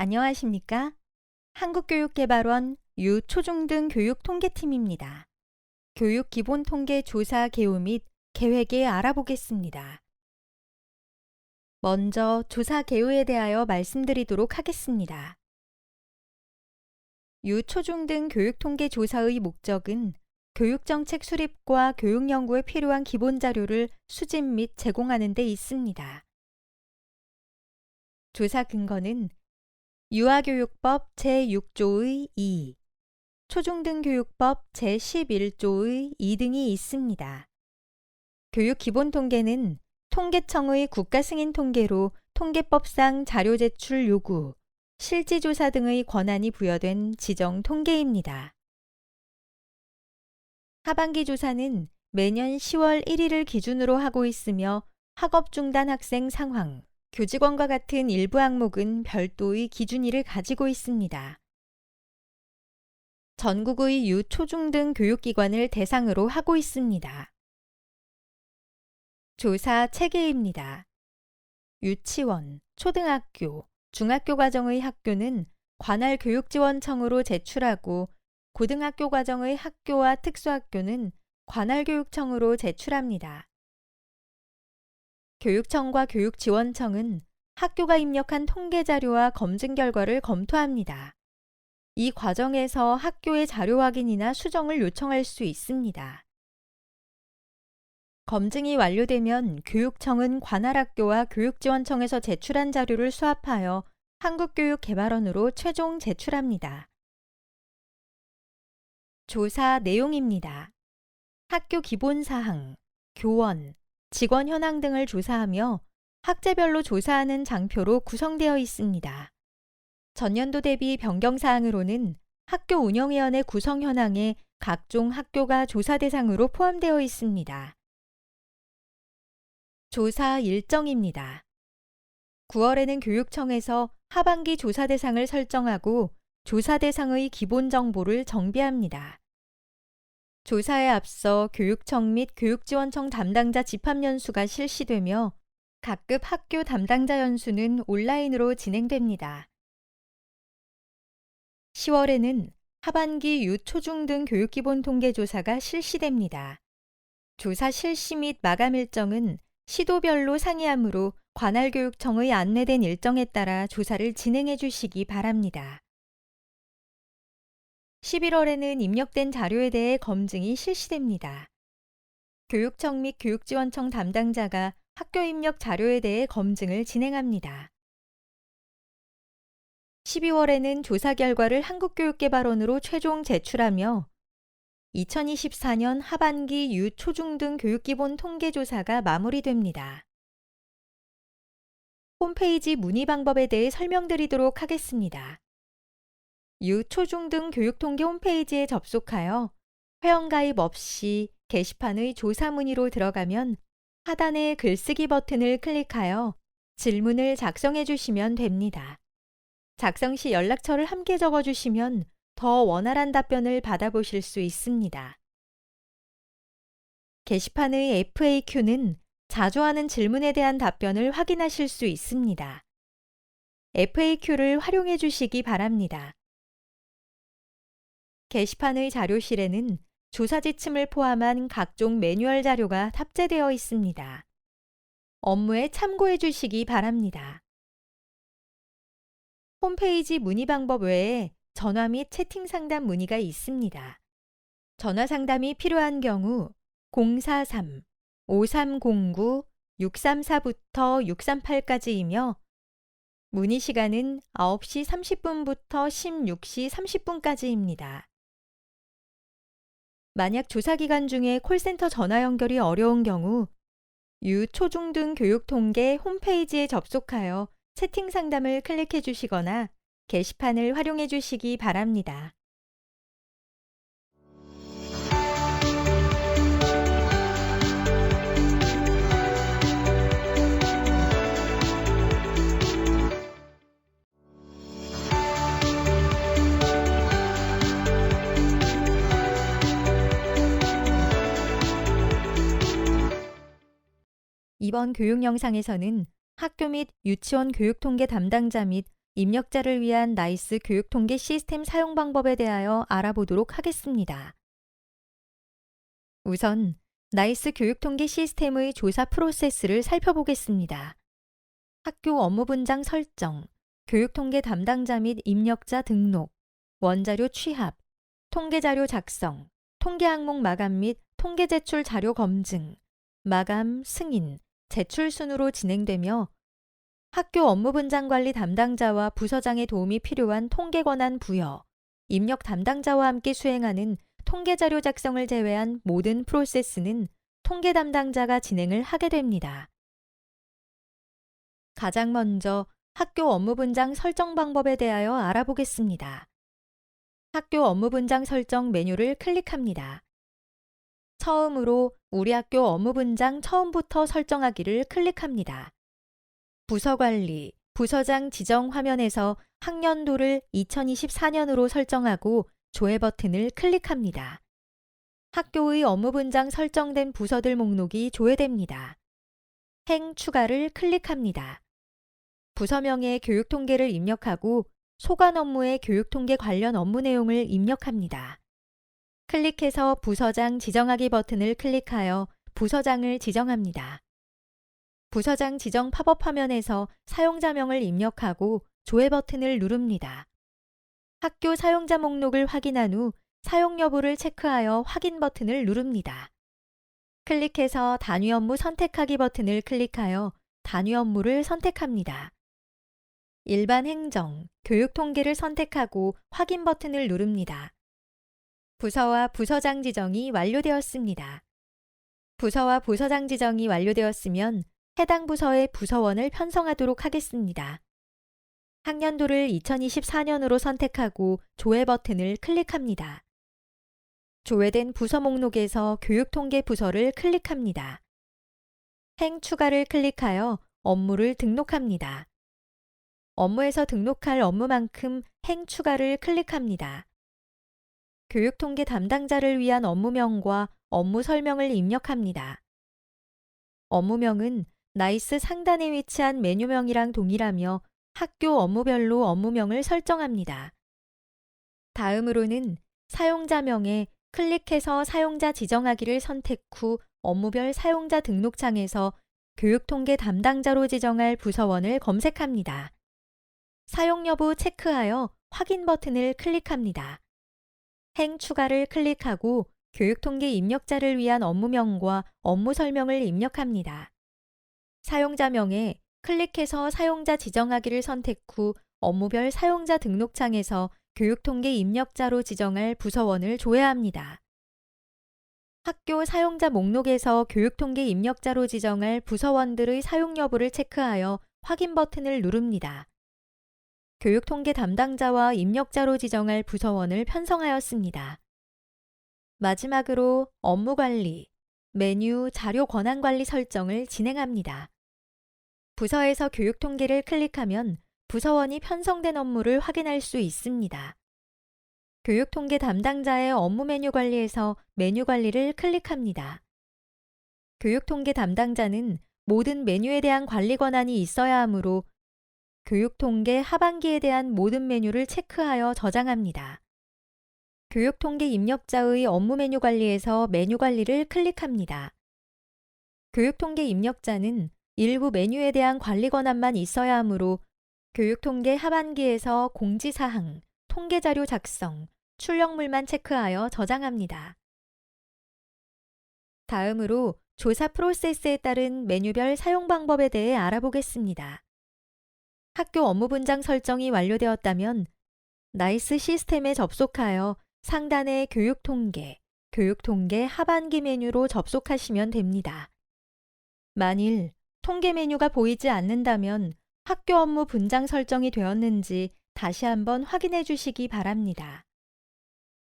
안녕하십니까? 한국교육개발원 유초중등 교육통계팀입니다. 교육기본통계 조사 개요 및 계획에 알아보겠습니다. 먼저 조사 개요에 대하여 말씀드리도록 하겠습니다. 유초중등 교육통계 조사의 목적은 교육정책 수립과 교육연구에 필요한 기본자료를 수집 및 제공하는 데 있습니다. 조사 근거는 유아교육법 제6조의 2, 초중등교육법 제11조의 2 등이 있습니다. 교육기본통계는 통계청의 국가승인 통계로 통계법상 자료 제출 요구, 실지조사 등의 권한이 부여된 지정 통계입니다. 하반기 조사는 매년 10월 1일을 기준으로 하고 있으며 학업 중단 학생 상황, 교직원과 같은 일부 항목은 별도의 기준일을 가지고 있습니다. 전국의 유초중등 교육기관을 대상으로 하고 있습니다. 조사 체계입니다. 유치원, 초등학교, 중학교 과정의 학교는 관할 교육지원청으로 제출하고 고등학교 과정의 학교와 특수학교는 관할교육청으로 제출합니다. 교육청과 교육지원청은 학교가 입력한 통계자료와 검증 결과를 검토합니다. 이 과정에서 학교의 자료 확인이나 수정을 요청할 수 있습니다. 검증이 완료되면 교육청은 관할학교와 교육지원청에서 제출한 자료를 수합하여 한국교육개발원으로 최종 제출합니다. 조사 내용입니다. 학교 기본사항, 교원, 직원 현황 등을 조사하며 학제별로 조사하는 장표로 구성되어 있습니다. 전년도 대비 변경사항으로는 학교 운영위원회 구성 현황에 각종 학교가 조사 대상으로 포함되어 있습니다. 조사 일정입니다. 9월에는 교육청에서 하반기 조사 대상을 설정하고 조사 대상의 기본 정보를 정비합니다. 조사에 앞서 교육청 및 교육지원청 담당자 집합 연수가 실시되며 각급 학교 담당자 연수는 온라인으로 진행됩니다. 10월에는 하반기 유초중등 교육기본통계조사가 실시됩니다. 조사 실시 및 마감 일정은 시도별로 상이하므로 관할교육청의 안내된 일정에 따라 조사를 진행해 주시기 바랍니다. 11월에는 입력된 자료에 대해 검증이 실시됩니다. 교육청 및 교육지원청 담당자가 학교 입력 자료에 대해 검증을 진행합니다. 12월에는 조사 결과를 한국교육개발원으로 최종 제출하며 2024년 하반기 유초중등 교육기본 통계조사가 마무리됩니다. 홈페이지 문의 방법에 대해 설명드리도록 하겠습니다. 유초중등 교육통계 홈페이지에 접속하여 회원가입 없이 게시판의 조사 문의로 들어가면 하단의 글쓰기 버튼을 클릭하여 질문을 작성해 주시면 됩니다. 작성 시 연락처를 함께 적어주시면 더 원활한 답변을 받아보실 수 있습니다. 게시판의 FAQ는 자주 하는 질문에 대한 답변을 확인하실 수 있습니다. FAQ를 활용해 주시기 바랍니다. 게시판의 자료실에는 조사 지침을 포함한 각종 매뉴얼 자료가 탑재되어 있습니다. 업무에 참고해 주시기 바랍니다. 홈페이지 문의 방법 외에 전화 및 채팅 상담 문의가 있습니다. 전화 상담이 필요한 경우 043-5309-634부터 638까지이며 문의 시간은 9시 30분부터 16시 30분까지입니다. 만약 조사 기간 중에 콜센터 전화 연결이 어려운 경우 유초중등 교육통계 홈페이지에 접속하여 채팅 상담을 클릭해 주시거나 게시판을 활용해 주시기 바랍니다. 이번 교육 영상에서는 학교 및 유치원 교육통계 담당자 및 입력자를 위한 나이스 교육통계 시스템 사용 방법에 대하여 알아보도록 하겠습니다. 우선 나이스 교육통계 시스템의 조사 프로세스를 살펴보겠습니다. 학교 업무 분장 설정, 교육통계 담당자 및 입력자 등록, 원자료 취합, 통계자료 작성, 통계 항목 마감 및 통계 제출 자료 검증, 마감, 승인, 제출 순으로 진행되며 학교 업무 분장 관리 담당자와 부서장의 도움이 필요한 통계 권한 부여, 입력 담당자와 함께 수행하는 통계 자료 작성을 제외한 모든 프로세스는 통계 담당자가 진행을 하게 됩니다. 가장 먼저 학교 업무 분장 설정 방법에 대하여 알아보겠습니다. 학교 업무 분장 설정 메뉴를 클릭합니다. 처음으로 우리 학교 업무 분장 처음부터 설정하기를 클릭합니다. 부서 관리, 부서장 지정 화면에서 학년도를 2024년으로 설정하고 조회 버튼을 클릭합니다. 학교의 업무 분장 설정된 부서들 목록이 조회됩니다. 행 추가를 클릭합니다. 부서명의 교육통계를 입력하고 소관 업무의 교육통계 관련 업무 내용을 입력합니다. 클릭해서 부서장 지정하기 버튼을 클릭하여 부서장을 지정합니다. 부서장 지정 팝업 화면에서 사용자명을 입력하고 조회 버튼을 누릅니다. 학교 사용자 목록을 확인한 후 사용 여부를 체크하여 확인 버튼을 누릅니다. 클릭해서 단위 업무 선택하기 버튼을 클릭하여 단위 업무를 선택합니다. 일반 행정, 교육 통계를 선택하고 확인 버튼을 누릅니다. 부서와 부서장 지정이 완료되었습니다. 부서와 부서장 지정이 완료되었으면 해당 부서의 부서원을 편성하도록 하겠습니다. 학년도를 2024년으로 선택하고 조회 버튼을 클릭합니다. 조회된 부서 목록에서 교육통계 부서를 클릭합니다. 행 추가를 클릭하여 업무를 등록합니다. 업무에서 등록할 업무만큼 행 추가를 클릭합니다. 교육통계 담당자를 위한 업무명과 업무 설명을 입력합니다. 업무명은 나이스 상단에 위치한 메뉴명이랑 동일하며 학교 업무별로 업무명을 설정합니다. 다음으로는 사용자명에 클릭해서 사용자 지정하기를 선택 후 업무별 사용자 등록창에서 교육통계 담당자로 지정할 부서원을 검색합니다. 사용 여부 체크하여 확인 버튼을 클릭합니다. 행 추가를 클릭하고 교육통계 입력자를 위한 업무명과 업무 설명을 입력합니다. 사용자명에 클릭해서 사용자 지정하기를 선택 후 업무별 사용자 등록창에서 교육통계 입력자로 지정할 부서원을 조회합니다. 학교 사용자 목록에서 교육통계 입력자로 지정할 부서원들의 사용 여부를 체크하여 확인 버튼을 누릅니다. 교육통계 담당자와 입력자로 지정할 부서원을 편성하였습니다. 마지막으로 업무관리, 메뉴 자료 권한관리 설정을 진행합니다. 부서에서 교육통계를 클릭하면 부서원이 편성된 업무를 확인할 수 있습니다. 교육통계 담당자의 업무 메뉴 관리에서 메뉴 관리를 클릭합니다. 교육통계 담당자는 모든 메뉴에 대한 관리 권한이 있어야 하므로 교육통계 하반기에 대한 모든 메뉴를 체크하여 저장합니다. 교육통계 입력자의 업무 메뉴 관리에서 메뉴 관리를 클릭합니다. 교육통계 입력자는 일부 메뉴에 대한 관리 권한만 있어야 하므로 교육통계 하반기에서 공지사항, 통계자료 작성, 출력물만 체크하여 저장합니다. 다음으로 조사 프로세스에 따른 메뉴별 사용 방법에 대해 알아보겠습니다. 학교 업무 분장 설정이 완료되었다면 나이스 시스템에 접속하여 상단의 교육통계 하반기 메뉴로 접속하시면 됩니다. 만일 통계 메뉴가 보이지 않는다면 학교 업무 분장 설정이 되었는지 다시 한번 확인해 주시기 바랍니다.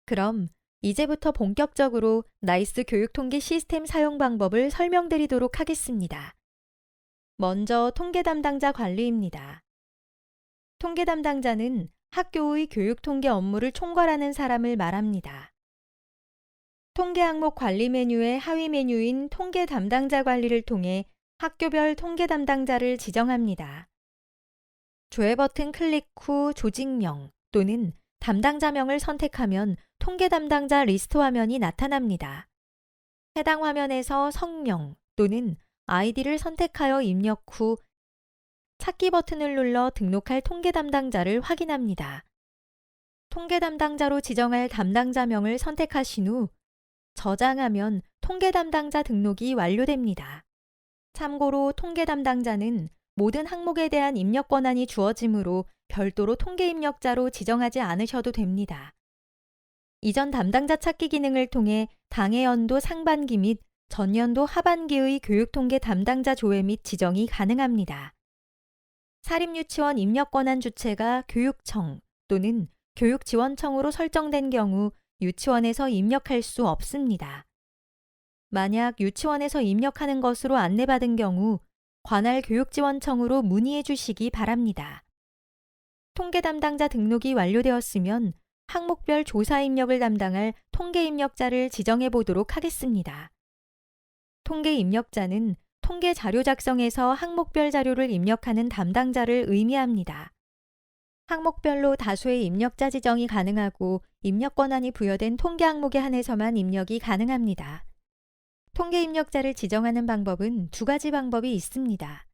그럼 이제부터 본격적으로 나이스 교육통계 시스템 사용 방법을 설명드리도록 하겠습니다. 먼저 통계 담당자 관리입니다. 통계 담당자는 학교의 교육통계 업무를 총괄하는 사람을 말합니다. 통계 항목 관리 메뉴의 하위 메뉴인 통계 담당자 관리를 통해 학교별 통계 담당자를 지정합니다. 조회 버튼 클릭 후 조직명 또는 담당자명을 선택하면 통계 담당자 리스트 화면이 나타납니다. 해당 화면에서 성명 또는 아이디를 선택하여 입력 후 찾기 버튼을 눌러 등록할 통계 담당자를 확인합니다. 통계 담당자로 지정할 담당자명을 선택하신 후 저장하면 통계 담당자 등록이 완료됩니다. 참고로 통계 담당자는 모든 항목에 대한 입력 권한이 주어지므로 별도로 통계 입력자로 지정하지 않으셔도 됩니다. 이전 담당자 찾기 기능을 통해 당해 연도 상반기 및 전년도 하반기의 교육통계 담당자 조회 및 지정이 가능합니다. 사립유치원 입력 권한 주체가 교육청 또는 교육지원청으로 설정된 경우 유치원에서 입력할 수 없습니다. 만약 유치원에서 입력하는 것으로 안내받은 경우 관할 교육지원청으로 문의해 주시기 바랍니다. 통계 담당자 등록이 완료되었으면 항목별 조사 입력을 담당할 통계 입력자를 지정해 보도록 하겠습니다. 통계 입력자는 통계 자료 작성에서 항목별 자료를 입력하는 담당자를 의미합니다. 항목별로 다수의 입력자 지정이 가능하고 입력 권한이 부여된 통계 항목에 한해서만 입력이 가능합니다. 통계 입력자를 지정하는 방법은 두 가지 방법이 있습니다.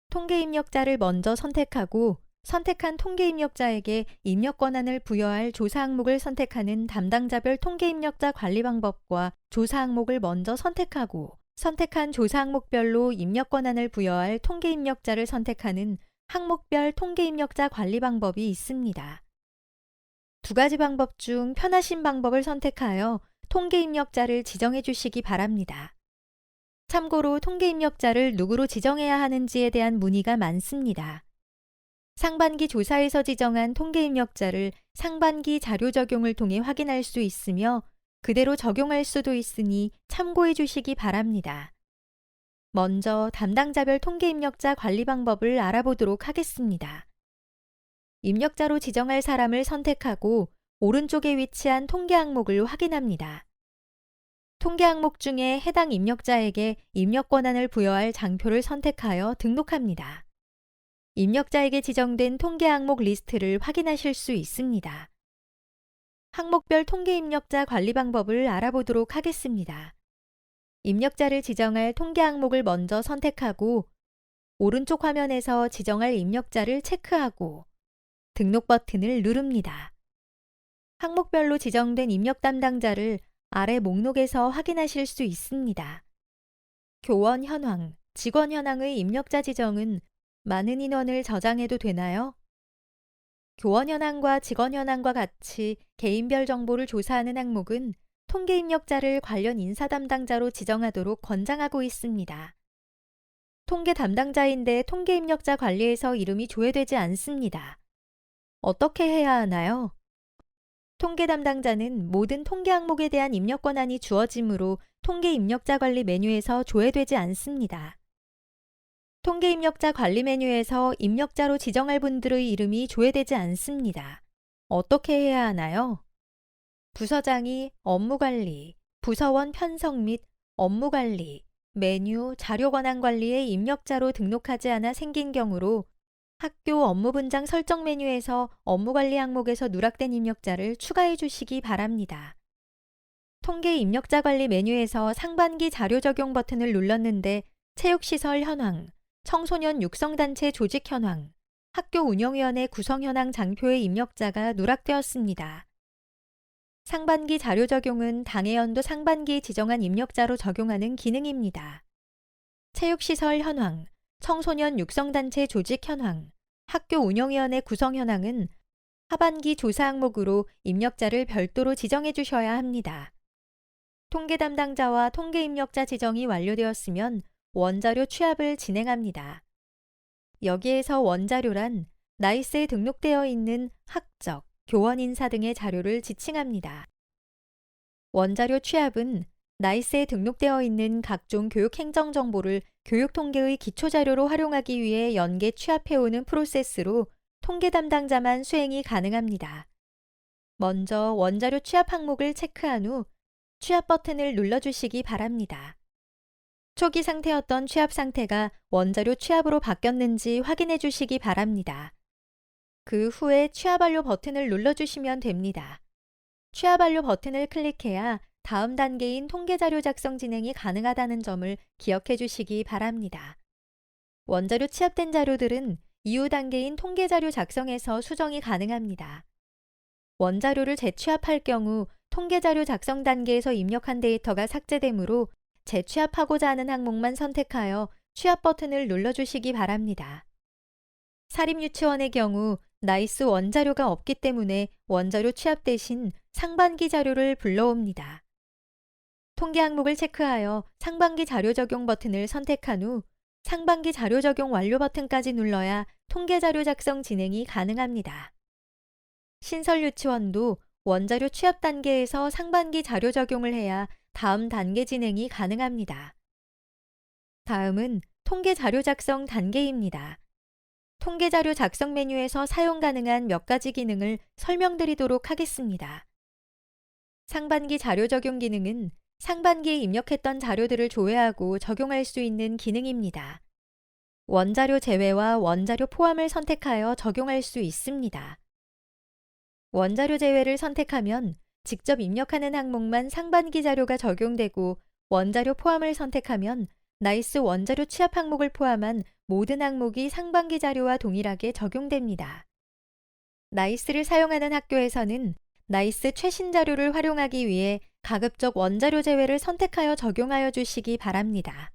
통계 입력자를 먼저 선택하고 선택한 통계 입력자에게 입력 권한을 부여할 조사 항목을 선택하는 담당자별 통계 입력자 관리 방법과 조사 항목을 먼저 선택하고 선택한 조사 항목별로 입력 권한을 부여할 통계 입력자를 선택하는 항목별 통계 입력자 관리 방법이 있습니다. 두 가지 방법 중 편하신 방법을 선택하여 통계 입력자를 지정해 주시기 바랍니다. 참고로 통계 입력자를 누구로 지정해야 하는지에 대한 문의가 많습니다. 상반기 조사에서 지정한 통계 입력자를 상반기 자료 적용을 통해 확인할 수 있으며 그대로 적용할 수도 있으니 참고해 주시기 바랍니다. 먼저 담당자별 통계 입력자 관리 방법을 알아보도록 하겠습니다. 입력자로 지정할 사람을 선택하고 오른쪽에 위치한 통계 항목을 확인합니다. 통계 항목 중에 해당 입력자에게 입력 권한을 부여할 장표를 선택하여 등록합니다. 입력자에게 지정된 통계 항목 리스트를 확인하실 수 있습니다. 항목별 통계 입력자 관리 방법을 알아보도록 하겠습니다. 입력자를 지정할 통계 항목을 먼저 선택하고 오른쪽 화면에서 지정할 입력자를 체크하고 등록 버튼을 누릅니다. 항목별로 지정된 입력 담당자를 아래 목록에서 확인하실 수 있습니다. 교원 현황, 직원 현황의 입력자 지정은 많은 인원을 저장해도 되나요? 교원 현황과 직원 현황과 같이 개인별 정보를 조사하는 항목은 통계 입력자를 관련 인사 담당자로 지정하도록 권장하고 있습니다. 통계 담당자인데 통계 입력자 관리에서 이름이 조회되지 않습니다. 어떻게 해야 하나요? 통계 담당자는 모든 통계 항목에 대한 입력 권한이 주어지므로 통계 입력자 관리 메뉴에서 조회되지 않습니다. 통계 입력자 관리 메뉴에서 입력자로 지정할 분들의 이름이 조회되지 않습니다. 어떻게 해야 하나요? 부서장이 업무관리, 부서원 편성 및 업무관리, 메뉴, 자료 권한 관리에 입력자로 등록하지 않아 생긴 경우로 학교 업무분장 설정 메뉴에서 업무관리 항목에서 누락된 입력자를 추가해 주시기 바랍니다. 통계 입력자 관리 메뉴에서 상반기 자료 적용 버튼을 눌렀는데 체육시설 현황, 청소년 육성단체 조직 현황, 학교 운영위원회 구성 현황 장표의 입력자가 누락되었습니다. 상반기 자료 적용은 당해연도 상반기에 지정한 입력자로 적용하는 기능입니다. 체육시설 현황, 청소년 육성단체 조직 현황, 학교 운영위원회 구성 현황은 하반기 조사 항목으로 입력자를 별도로 지정해 주셔야 합니다. 통계 담당자와 통계 입력자 지정이 완료되었으면 원자료 취합을 진행합니다. 여기에서 원자료란 나이스에 등록되어 있는 학적, 교원 인사 등의 자료를 지칭합니다. 원자료 취합은 나이스에 등록되어 있는 각종 교육 행정 정보를 교육 통계의 기초 자료로 활용하기 위해 연계 취합해오는 프로세스로 통계 담당자만 수행이 가능합니다. 먼저 원자료 취합 항목을 체크한 후 취합 버튼을 눌러주시기 바랍니다. 초기 상태였던 취합 상태가 원자료 취합으로 바뀌었는지 확인해 주시기 바랍니다. 그 후에 취합 완료 버튼을 눌러주시면 됩니다. 취합 완료 버튼을 클릭해야 다음 단계인 통계자료 작성 진행이 가능하다는 점을 기억해 주시기 바랍니다. 원자료 취합된 자료들은 이후 단계인 통계자료 작성에서 수정이 가능합니다. 원자료를 재취합할 경우 통계자료 작성 단계에서 입력한 데이터가 삭제되므로 재취합하고자 하는 항목만 선택하여 취합 버튼을 눌러주시기 바랍니다. 사립유치원의 경우 나이스 원자료가 없기 때문에 원자료 취합 대신 상반기 자료를 불러옵니다. 통계 항목을 체크하여 상반기 자료 적용 버튼을 선택한 후 상반기 자료 적용 완료 버튼까지 눌러야 통계 자료 작성 진행이 가능합니다. 신설 유치원도 원자료 취합 단계에서 상반기 자료 적용을 해야 다음 단계 진행이 가능합니다. 다음은 통계 자료 작성 단계입니다. 통계 자료 작성 메뉴에서 사용 가능한 몇 가지 기능을 설명드리도록 하겠습니다. 상반기 자료 적용 기능은 상반기에 입력했던 자료들을 조회하고 적용할 수 있는 기능입니다. 원자료 제외와 원자료 포함을 선택하여 적용할 수 있습니다. 원자료 제외를 선택하면 직접 입력하는 항목만 상반기 자료가 적용되고 원자료 포함을 선택하면 나이스 원자료 취합 항목을 포함한 모든 항목이 상반기 자료와 동일하게 적용됩니다. 나이스를 사용하는 학교에서는 나이스 최신 자료를 활용하기 위해 가급적 원자료 제외를 선택하여 적용하여 주시기 바랍니다.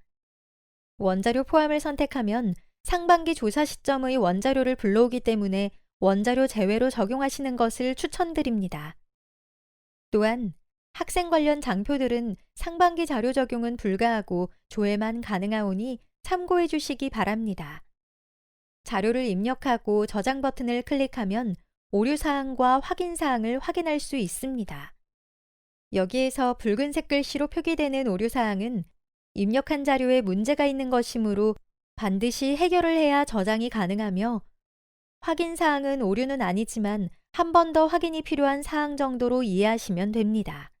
원자료 포함을 선택하면 상반기 조사 시점의 원자료를 불러오기 때문에 원자료 제외로 적용하시는 것을 추천드립니다. 또한 학생 관련 장표들은 상반기 자료 적용은 불가하고 조회만 가능하오니 참고해 주시기 바랍니다. 자료를 입력하고 저장 버튼을 클릭하면 오류 사항과 확인 사항을 확인할 수 있습니다. 여기에서 붉은색 글씨로 표기되는 오류 사항은 입력한 자료에 문제가 있는 것이므로 반드시 해결을 해야 저장이 가능하며 확인 사항은 오류는 아니지만 한 번 더 확인이 필요한 사항 정도로 이해하시면 됩니다.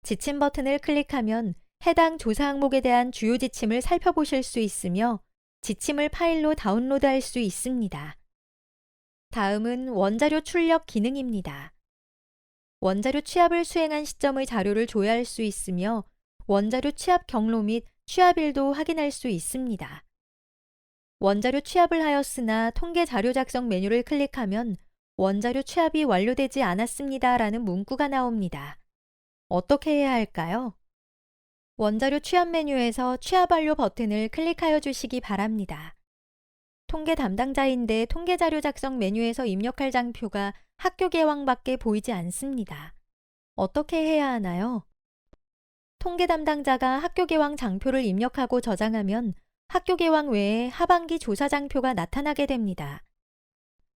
지침 버튼을 클릭하면 해당 조사 항목에 대한 주요 지침을 살펴보실 수 있으며 지침을 파일로 다운로드할 수 있습니다. 다음은 원자료 출력 기능입니다. 원자료 취합을 수행한 시점의 자료를 조회할 수 있으며 원자료 취합 경로 및 취합일도 확인할 수 있습니다. 원자료 취합을 하였으나 통계 자료 작성 메뉴를 클릭하면 원자료 취합이 완료되지 않았습니다 라는 문구가 나옵니다. 어떻게 해야 할까요? 원자료 취합 메뉴에서 취합 완료 버튼을 클릭하여 주시기 바랍니다. 통계 담당자인데 통계 자료 작성 메뉴에서 입력할 장표가 학교 개왕밖에 보이지 않습니다. 어떻게 해야 하나요? 통계 담당자가 학교 개왕 장표를 입력하고 저장하면 학교 개왕 외에 하반기 조사 장표가 나타나게 됩니다.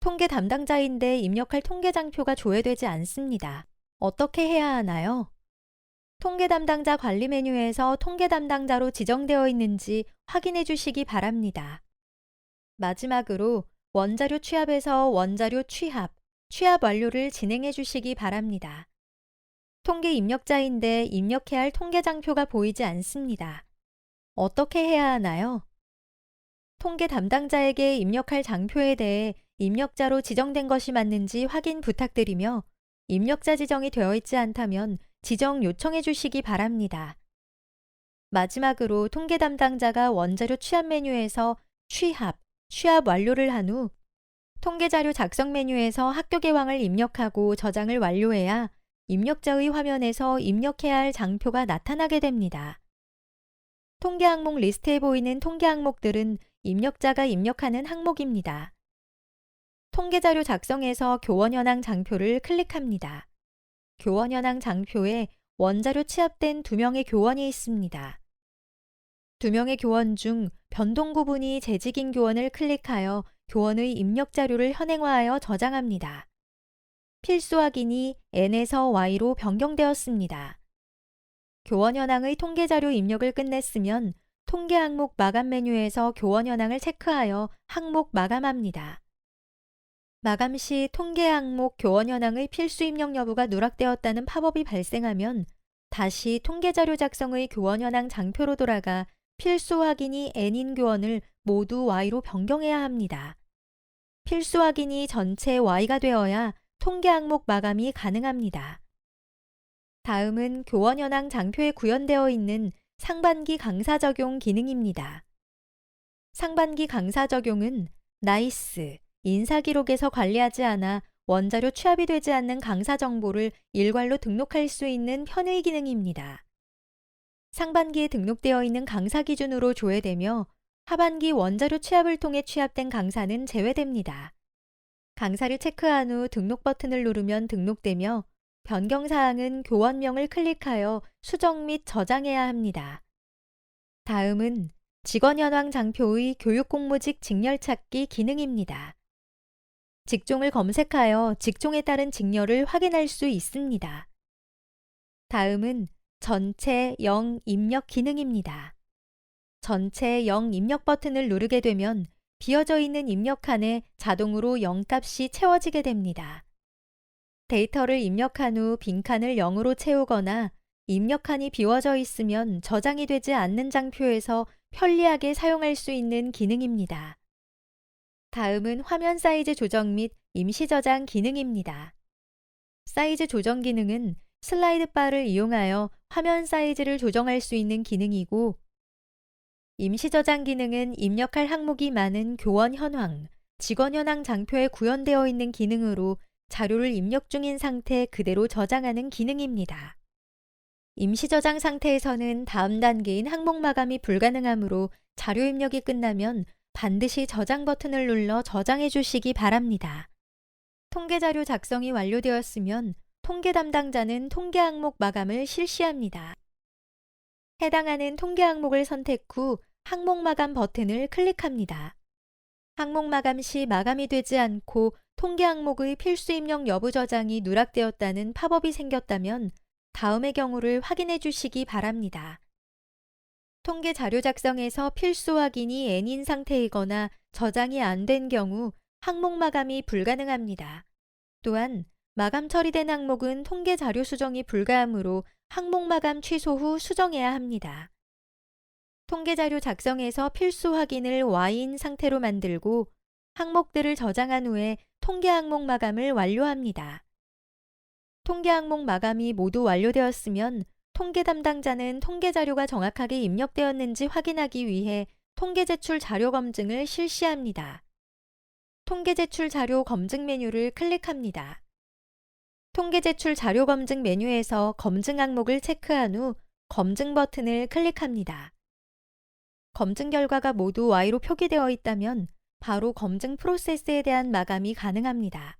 통계 담당자인데 입력할 통계 장표가 조회되지 않습니다. 어떻게 해야 하나요? 통계 담당자 관리 메뉴에서 통계 담당자로 지정되어 있는지 확인해 주시기 바랍니다. 마지막으로 원자료 취합에서 원자료 취합, 취합 완료를 진행해 주시기 바랍니다. 통계 입력자인데 입력해야 할 통계 장표가 보이지 않습니다. 어떻게 해야 하나요? 통계 담당자에게 입력할 장표에 대해 입력자로 지정된 것이 맞는지 확인 부탁드리며 입력자 지정이 되어 있지 않다면 지정 요청해 주시기 바랍니다. 마지막으로 통계 담당자가 원자료 취합 메뉴에서 취합 완료를 한 후 통계자료 작성 메뉴에서 학교 개왕을 입력하고 저장을 완료해야 입력자의 화면에서 입력해야 할 장표가 나타나게 됩니다. 통계 항목 리스트에 보이는 통계 항목들은 입력자가 입력하는 항목입니다. 통계자료 작성에서 교원 현황 장표를 클릭합니다. 교원 현황 장표에 원자료 취합된 2명의 교원이 있습니다. 2명의 교원 중 변동 구분이 재직인 교원을 클릭하여 교원의 입력 자료를 현행화하여 저장합니다. 필수 확인이 N에서 Y로 변경되었습니다. 교원 현황의 통계 자료 입력을 끝냈으면 통계 항목 마감 메뉴에서 교원 현황을 체크하여 항목 마감합니다. 마감 시 통계 항목 교원 현황의 필수 입력 여부가 누락되었다는 팝업이 발생하면 다시 통계 자료 작성의 교원 현황 장표로 돌아가 필수 확인이 N인 교원을 모두 Y로 변경해야 합니다. 필수 확인이 전체 Y가 되어야 통계 항목 마감이 가능합니다. 다음은 교원 현황 장표에 구현되어 있는 상반기 강사 적용 기능입니다. 상반기 강사 적용은 나이스, 인사 기록에서 관리하지 않아 원자료 취합이 되지 않는 강사 정보를 일괄로 등록할 수 있는 편의 기능입니다. 상반기에 등록되어 있는 강사 기준으로 조회되며 하반기 원자료 취합을 통해 취합된 강사는 제외됩니다. 강사를 체크한 후 등록 버튼을 누르면 등록되며 변경사항은 교원명을 클릭하여 수정 및 저장해야 합니다. 다음은 직원 현황 장표의 교육 공모직 직렬 찾기 기능입니다. 직종을 검색하여 직종에 따른 직렬을 확인할 수 있습니다. 다음은 전체 0 입력 기능입니다. 전체 0 입력 버튼을 누르게 되면 비어져 있는 입력칸에 자동으로 0 값이 채워지게 됩니다. 데이터를 입력한 후 빈칸을 0으로 채우거나 입력칸이 비워져 있으면 저장이 되지 않는 장표에서 편리하게 사용할 수 있는 기능입니다. 다음은 화면 사이즈 조정 및 임시 저장 기능입니다. 사이즈 조정 기능은 슬라이드 바를 이용하여 화면 사이즈를 조정할 수 있는 기능이고, 임시 저장 기능은 입력할 항목이 많은 교원 현황, 직원 현황 장표에 구현되어 있는 기능으로 자료를 입력 중인 상태 그대로 저장하는 기능입니다. 임시 저장 상태에서는 다음 단계인 항목 마감이 불가능하므로 자료 입력이 끝나면 반드시 저장 버튼을 눌러 저장해 주시기 바랍니다. 통계 자료 작성이 완료되었으면 통계 담당자는 통계 항목 마감을 실시합니다. 해당하는 통계 항목을 선택 후 항목 마감 버튼을 클릭합니다. 항목 마감 시 마감이 되지 않고 통계 항목의 필수 입력 여부 저장이 누락되었다는 팝업이 생겼다면 다음의 경우를 확인해 주시기 바랍니다. 통계 자료 작성에서 필수 확인이 N인 상태이거나 저장이 안 된 경우 항목 마감이 불가능합니다. 또한 마감 처리된 항목은 통계 자료 수정이 불가하므로 항목 마감 취소 후 수정해야 합니다. 통계 자료 작성에서 필수 확인을 Y인 상태로 만들고 항목들을 저장한 후에 통계 항목 마감을 완료합니다. 통계 항목 마감이 모두 완료되었으면 통계 담당자는 통계 자료가 정확하게 입력되었는지 확인하기 위해 통계 제출 자료 검증을 실시합니다. 통계 제출 자료 검증 메뉴를 클릭합니다. 통계 제출 자료 검증 메뉴에서 검증 항목을 체크한 후 검증 버튼을 클릭합니다. 검증 결과가 모두 Y로 표기되어 있다면 바로 검증 프로세스에 대한 마감이 가능합니다.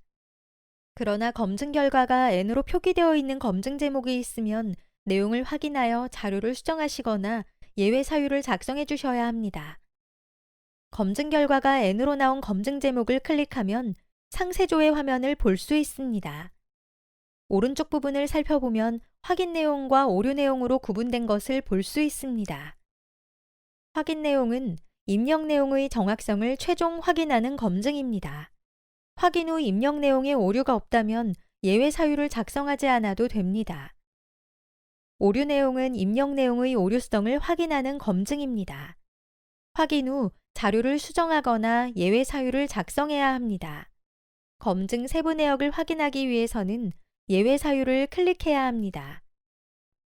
그러나 검증 결과가 N으로 표기되어 있는 검증 제목이 있으면 내용을 확인하여 자료를 수정하시거나 예외 사유를 작성해 주셔야 합니다. 검증 결과가 N으로 나온 검증 제목을 클릭하면 상세조회 화면을 볼 수 있습니다. 오른쪽 부분을 살펴보면 확인 내용과 오류 내용으로 구분된 것을 볼 수 있습니다. 확인 내용은 입력 내용의 정확성을 최종 확인하는 검증입니다. 확인 후 입력 내용에 오류가 없다면 예외 사유를 작성하지 않아도 됩니다. 오류 내용은 입력 내용의 오류성을 확인하는 검증입니다. 확인 후 자료를 수정하거나 예외 사유를 작성해야 합니다. 검증 세부 내역을 확인하기 위해서는 예외 사유를 클릭해야 합니다.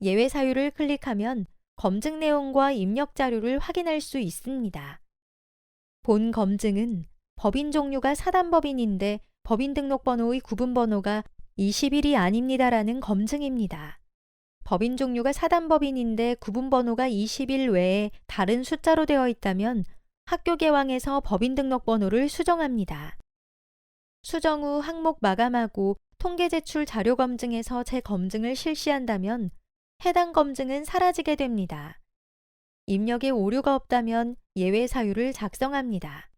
예외 사유를 클릭하면 검증 내용과 입력 자료를 확인할 수 있습니다. 본 검증은 법인 종류가 사단법인인데 법인 등록번호의 구분번호가 21이 아닙니다라는 검증입니다. 법인 종류가 사단법인인데 구분번호가 21 외에 다른 숫자로 되어 있다면 학교 개왕에서 법인 등록번호를 수정합니다. 수정 후 항목 마감하고 통계 제출 자료 검증에서 재검증을 실시한다면 해당 검증은 사라지게 됩니다. 입력에 오류가 없다면 예외 사유를 작성합니다.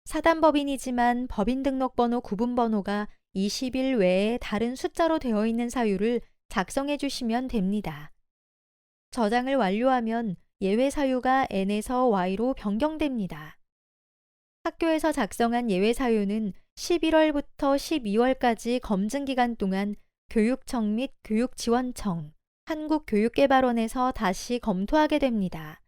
사단법인이지만 법인 등록번호 구분번호가 21 외에 다른 숫자로 되어 있는 사유를 작성해 주시면 됩니다. 저장을 완료하면 예외 사유가 N에서 Y로 변경됩니다. 학교에서 작성한 예외 사유는 11월부터 12월까지 검증 기간 동안 교육청 및 교육지원청, 한국교육개발원에서 다시 검토하게 됩니다.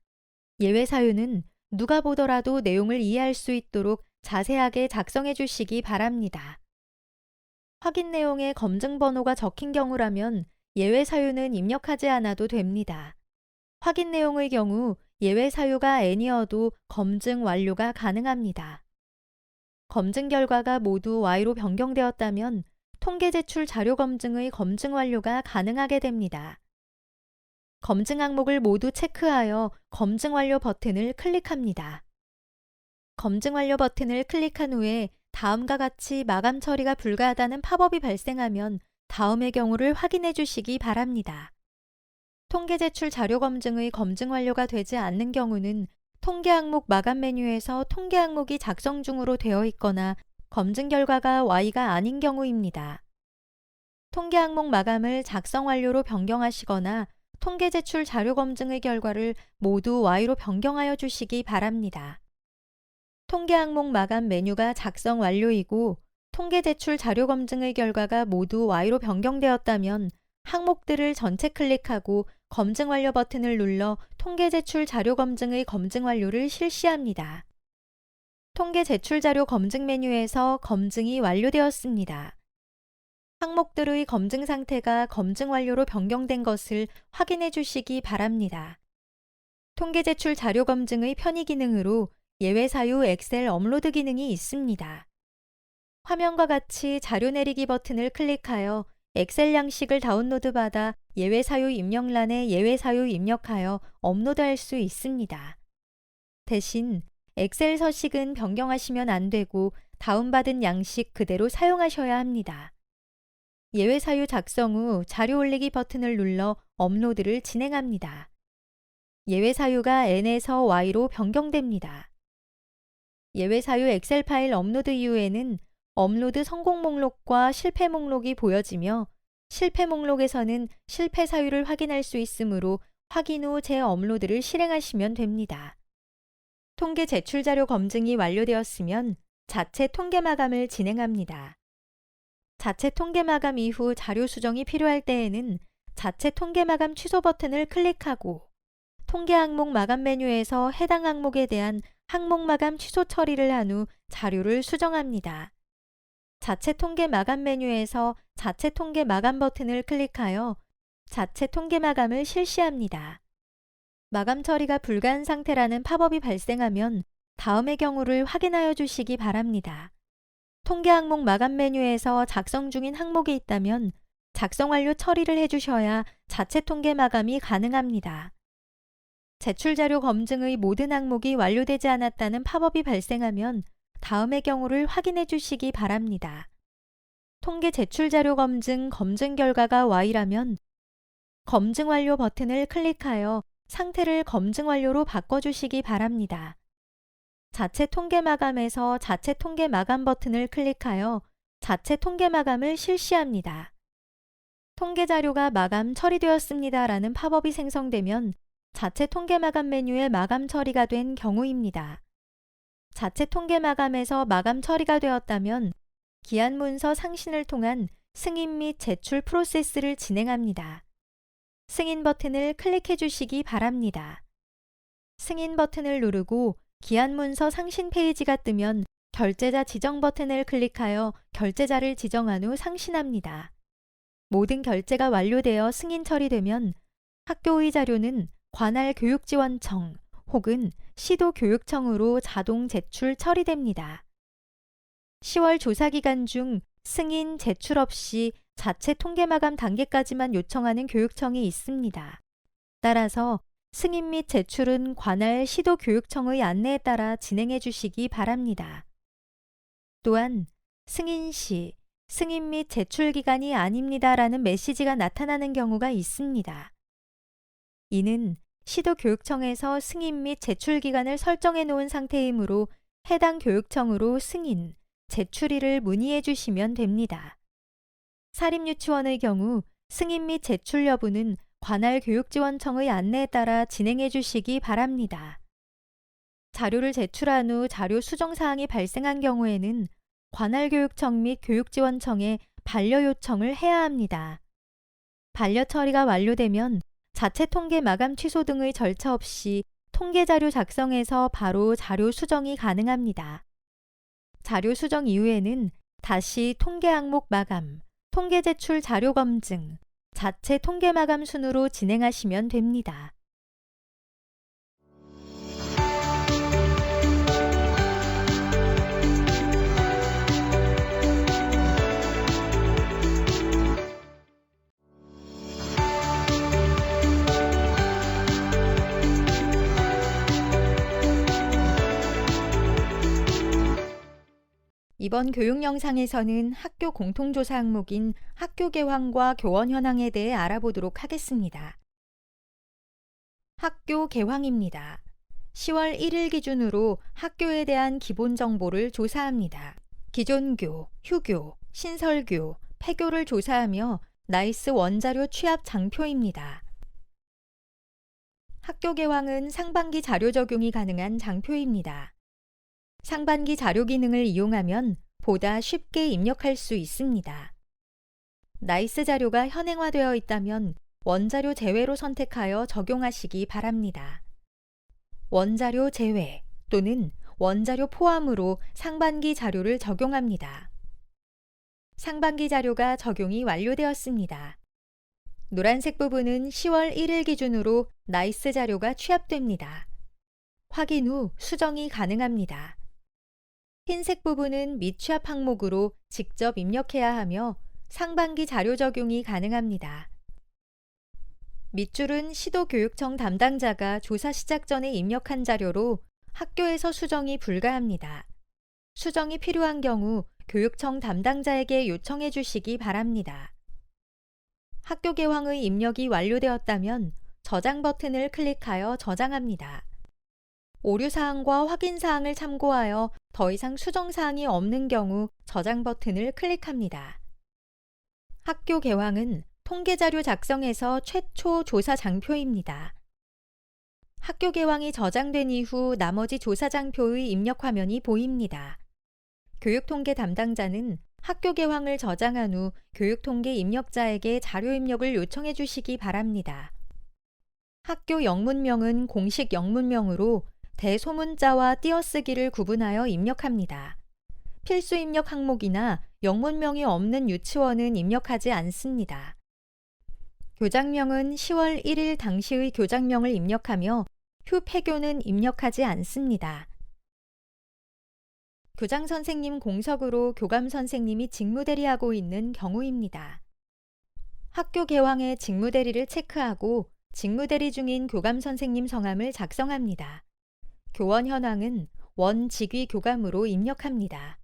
예외 사유는 누가 보더라도 내용을 이해할 수 있도록 자세하게 작성해 주시기 바랍니다. 확인 내용에 검증 번호가 적힌 경우라면 예외 사유는 입력하지 않아도 됩니다. 확인 내용의 경우 예외 사유가 N이어도 검증 완료가 가능합니다. 검증 결과가 모두 Y로 변경되었다면 통계 제출 자료 검증의 검증 완료가 가능하게 됩니다. 검증 항목을 모두 체크하여 검증 완료 버튼을 클릭합니다. 검증 완료 버튼을 클릭한 후에 다음과 같이 마감 처리가 불가하다는 팝업이 발생하면 다음의 경우를 확인해 주시기 바랍니다. 통계 제출 자료 검증의 검증 완료가 되지 않는 경우는 통계 항목 마감 메뉴에서 통계 항목이 작성 중으로 되어 있거나 검증 결과가 Y가 아닌 경우입니다. 통계 항목 마감을 작성 완료로 변경하시거나 통계 제출 자료 검증의 결과를 모두 Y로 변경하여 주시기 바랍니다. 통계 항목 마감 메뉴가 작성 완료이고 통계 제출 자료 검증의 결과가 모두 Y로 변경되었다면 항목들을 전체 클릭하고 검증 완료 버튼을 눌러 통계 제출 자료 검증의 검증 완료를 실시합니다. 통계 제출 자료 검증 메뉴에서 검증이 완료되었습니다. 항목들의 검증 상태가 검증 완료로 변경된 것을 확인해 주시기 바랍니다. 통계 제출 자료 검증의 편의 기능으로 예외 사유 엑셀 업로드 기능이 있습니다. 화면과 같이 자료 내리기 버튼을 클릭하여 엑셀 양식을 다운로드 받아 예외 사유 입력란에 예외 사유 입력하여 업로드할 수 있습니다. 대신 엑셀 서식은 변경하시면 안 되고 다운받은 양식 그대로 사용하셔야 합니다. 예외 사유 작성 후 자료 올리기 버튼을 눌러 업로드를 진행합니다. 예외 사유가 N에서 Y로 변경됩니다. 예외 사유 엑셀 파일 업로드 이후에는 업로드 성공 목록과 실패 목록이 보여지며 실패 목록에서는 실패 사유를 확인할 수 있으므로 확인 후 재업로드를 실행하시면 됩니다. 통계 제출 자료 검증이 완료되었으면 자체 통계 마감을 진행합니다. 자체 통계 마감 이후 자료 수정이 필요할 때에는 자체 통계 마감 취소 버튼을 클릭하고 통계 항목 마감 메뉴에서 해당 항목에 대한 항목 마감 취소 처리를 한 후 자료를 수정합니다. 자체 통계 마감 메뉴에서 자체 통계 마감 버튼을 클릭하여 자체 통계 마감을 실시합니다. 마감 처리가 불가한 상태라는 팝업이 발생하면 다음의 경우를 확인하여 주시기 바랍니다. 통계 항목 마감 메뉴에서 작성 중인 항목이 있다면 작성 완료 처리를 해주셔야 자체 통계 마감이 가능합니다. 제출 자료 검증의 모든 항목이 완료되지 않았다는 팝업이 발생하면 다음의 경우를 확인해 주시기 바랍니다. 통계 제출 자료 검증 결과가 Y라면 검증 완료 버튼을 클릭하여 상태를 검증 완료로 바꿔주시기 바랍니다. 자체 통계 마감에서 자체 통계 마감 버튼을 클릭하여 자체 통계 마감을 실시합니다. 통계 자료가 마감 처리되었습니다 라는 팝업이 생성되면 자체 통계 마감 메뉴에 마감 처리가 된 경우입니다. 자체 통계 마감에서 마감 처리가 되었다면 기한 문서 상신을 통한 승인 및 제출 프로세스를 진행합니다. 승인 버튼을 클릭해 주시기 바랍니다. 승인 버튼을 누르고 기한 문서 상신 페이지가 뜨면 결제자 지정 버튼을 클릭하여 결제자를 지정한 후 상신합니다. 모든 결제가 완료되어 승인 처리되면 학교의 자료는 관할 교육지원청 혹은 시도교육청으로 자동 제출 처리됩니다. 10월 조사기간 중 승인, 제출 없이 자체 통계 마감 단계까지만 요청하는 교육청이 있습니다. 따라서 승인 및 제출은 관할 시도교육청의 안내에 따라 진행해 주시기 바랍니다. 또한 승인 시 승인 및 제출 기간이 아닙니다라는 메시지가 나타나는 경우가 있습니다. 이는 시도교육청에서 승인 및 제출 기간을 설정해 놓은 상태이므로 해당 교육청으로 승인, 제출일을 문의해 주시면 됩니다. 사립유치원의 경우 승인 및 제출 여부는 관할 교육지원청의 안내에 따라 진행해 주시기 바랍니다. 자료를 제출한 후 자료 수정 사항이 발생한 경우에는 관할 교육청 및 교육지원청에 반려 요청을 해야 합니다. 반려 처리가 완료되면 자체 통계 마감 취소 등의 절차 없이 통계자료 작성에서 바로 자료 수정이 가능합니다. 자료 수정 이후에는 다시 통계 항목 마감, 통계 제출 자료 검증, 자체 통계 마감 순으로 진행하시면 됩니다. 이번 교육 영상에서는 학교 공통조사 항목인 학교 개황과 교원 현황에 대해 알아보도록 하겠습니다. 학교 개황입니다. 10월 1일 기준으로 학교에 대한 기본 정보를 조사합니다. 기존교, 휴교, 신설교, 폐교를 조사하며 나이스 원자료 취합 장표입니다. 학교 개황은 상반기 자료 적용이 가능한 장표입니다. 상반기 자료 기능을 이용하면 보다 쉽게 입력할 수 있습니다. 나이스 자료가 현행화되어 있다면 원자료 제외로 선택하여 적용하시기 바랍니다. 원자료 제외 또는 원자료 포함으로 상반기 자료를 적용합니다. 상반기 자료가 적용이 완료되었습니다. 노란색 부분은 10월 1일 기준으로 나이스 자료가 취합됩니다. 확인 후 수정이 가능합니다. 흰색 부분은 미취합 항목으로 직접 입력해야 하며 상반기 자료 적용이 가능합니다. 밑줄은 시도교육청 담당자가 조사 시작 전에 입력한 자료로 학교에서 수정이 불가합니다. 수정이 필요한 경우 교육청 담당자에게 요청해 주시기 바랍니다. 학교 개황의 입력이 완료되었다면 저장 버튼을 클릭하여 저장합니다. 오류사항과 확인사항을 참고하여 더 이상 수정사항이 없는 경우 저장 버튼을 클릭합니다. 학교 개황은 통계자료 작성에서 최초 조사 장표입니다. 학교 개황이 저장된 이후 나머지 조사 장표의 입력 화면이 보입니다. 교육통계 담당자는 학교 개황을 저장한 후 교육통계 입력자에게 자료 입력을 요청해 주시기 바랍니다. 학교 영문명은 공식 영문명으로 대소문자와 띄어쓰기를 구분하여 입력합니다. 필수 입력 항목이나 영문명이 없는 유치원은 입력하지 않습니다. 교장명은 10월 1일 당시의 교장명을 입력하며 휴 폐교는 입력하지 않습니다. 교장 선생님 공석으로 교감 선생님이 직무대리하고 있는 경우입니다. 학교 개황의 직무대리를 체크하고 직무대리 중인 교감 선생님 성함을 작성합니다. 교원 현황은 원직위 교감으로 입력합니다.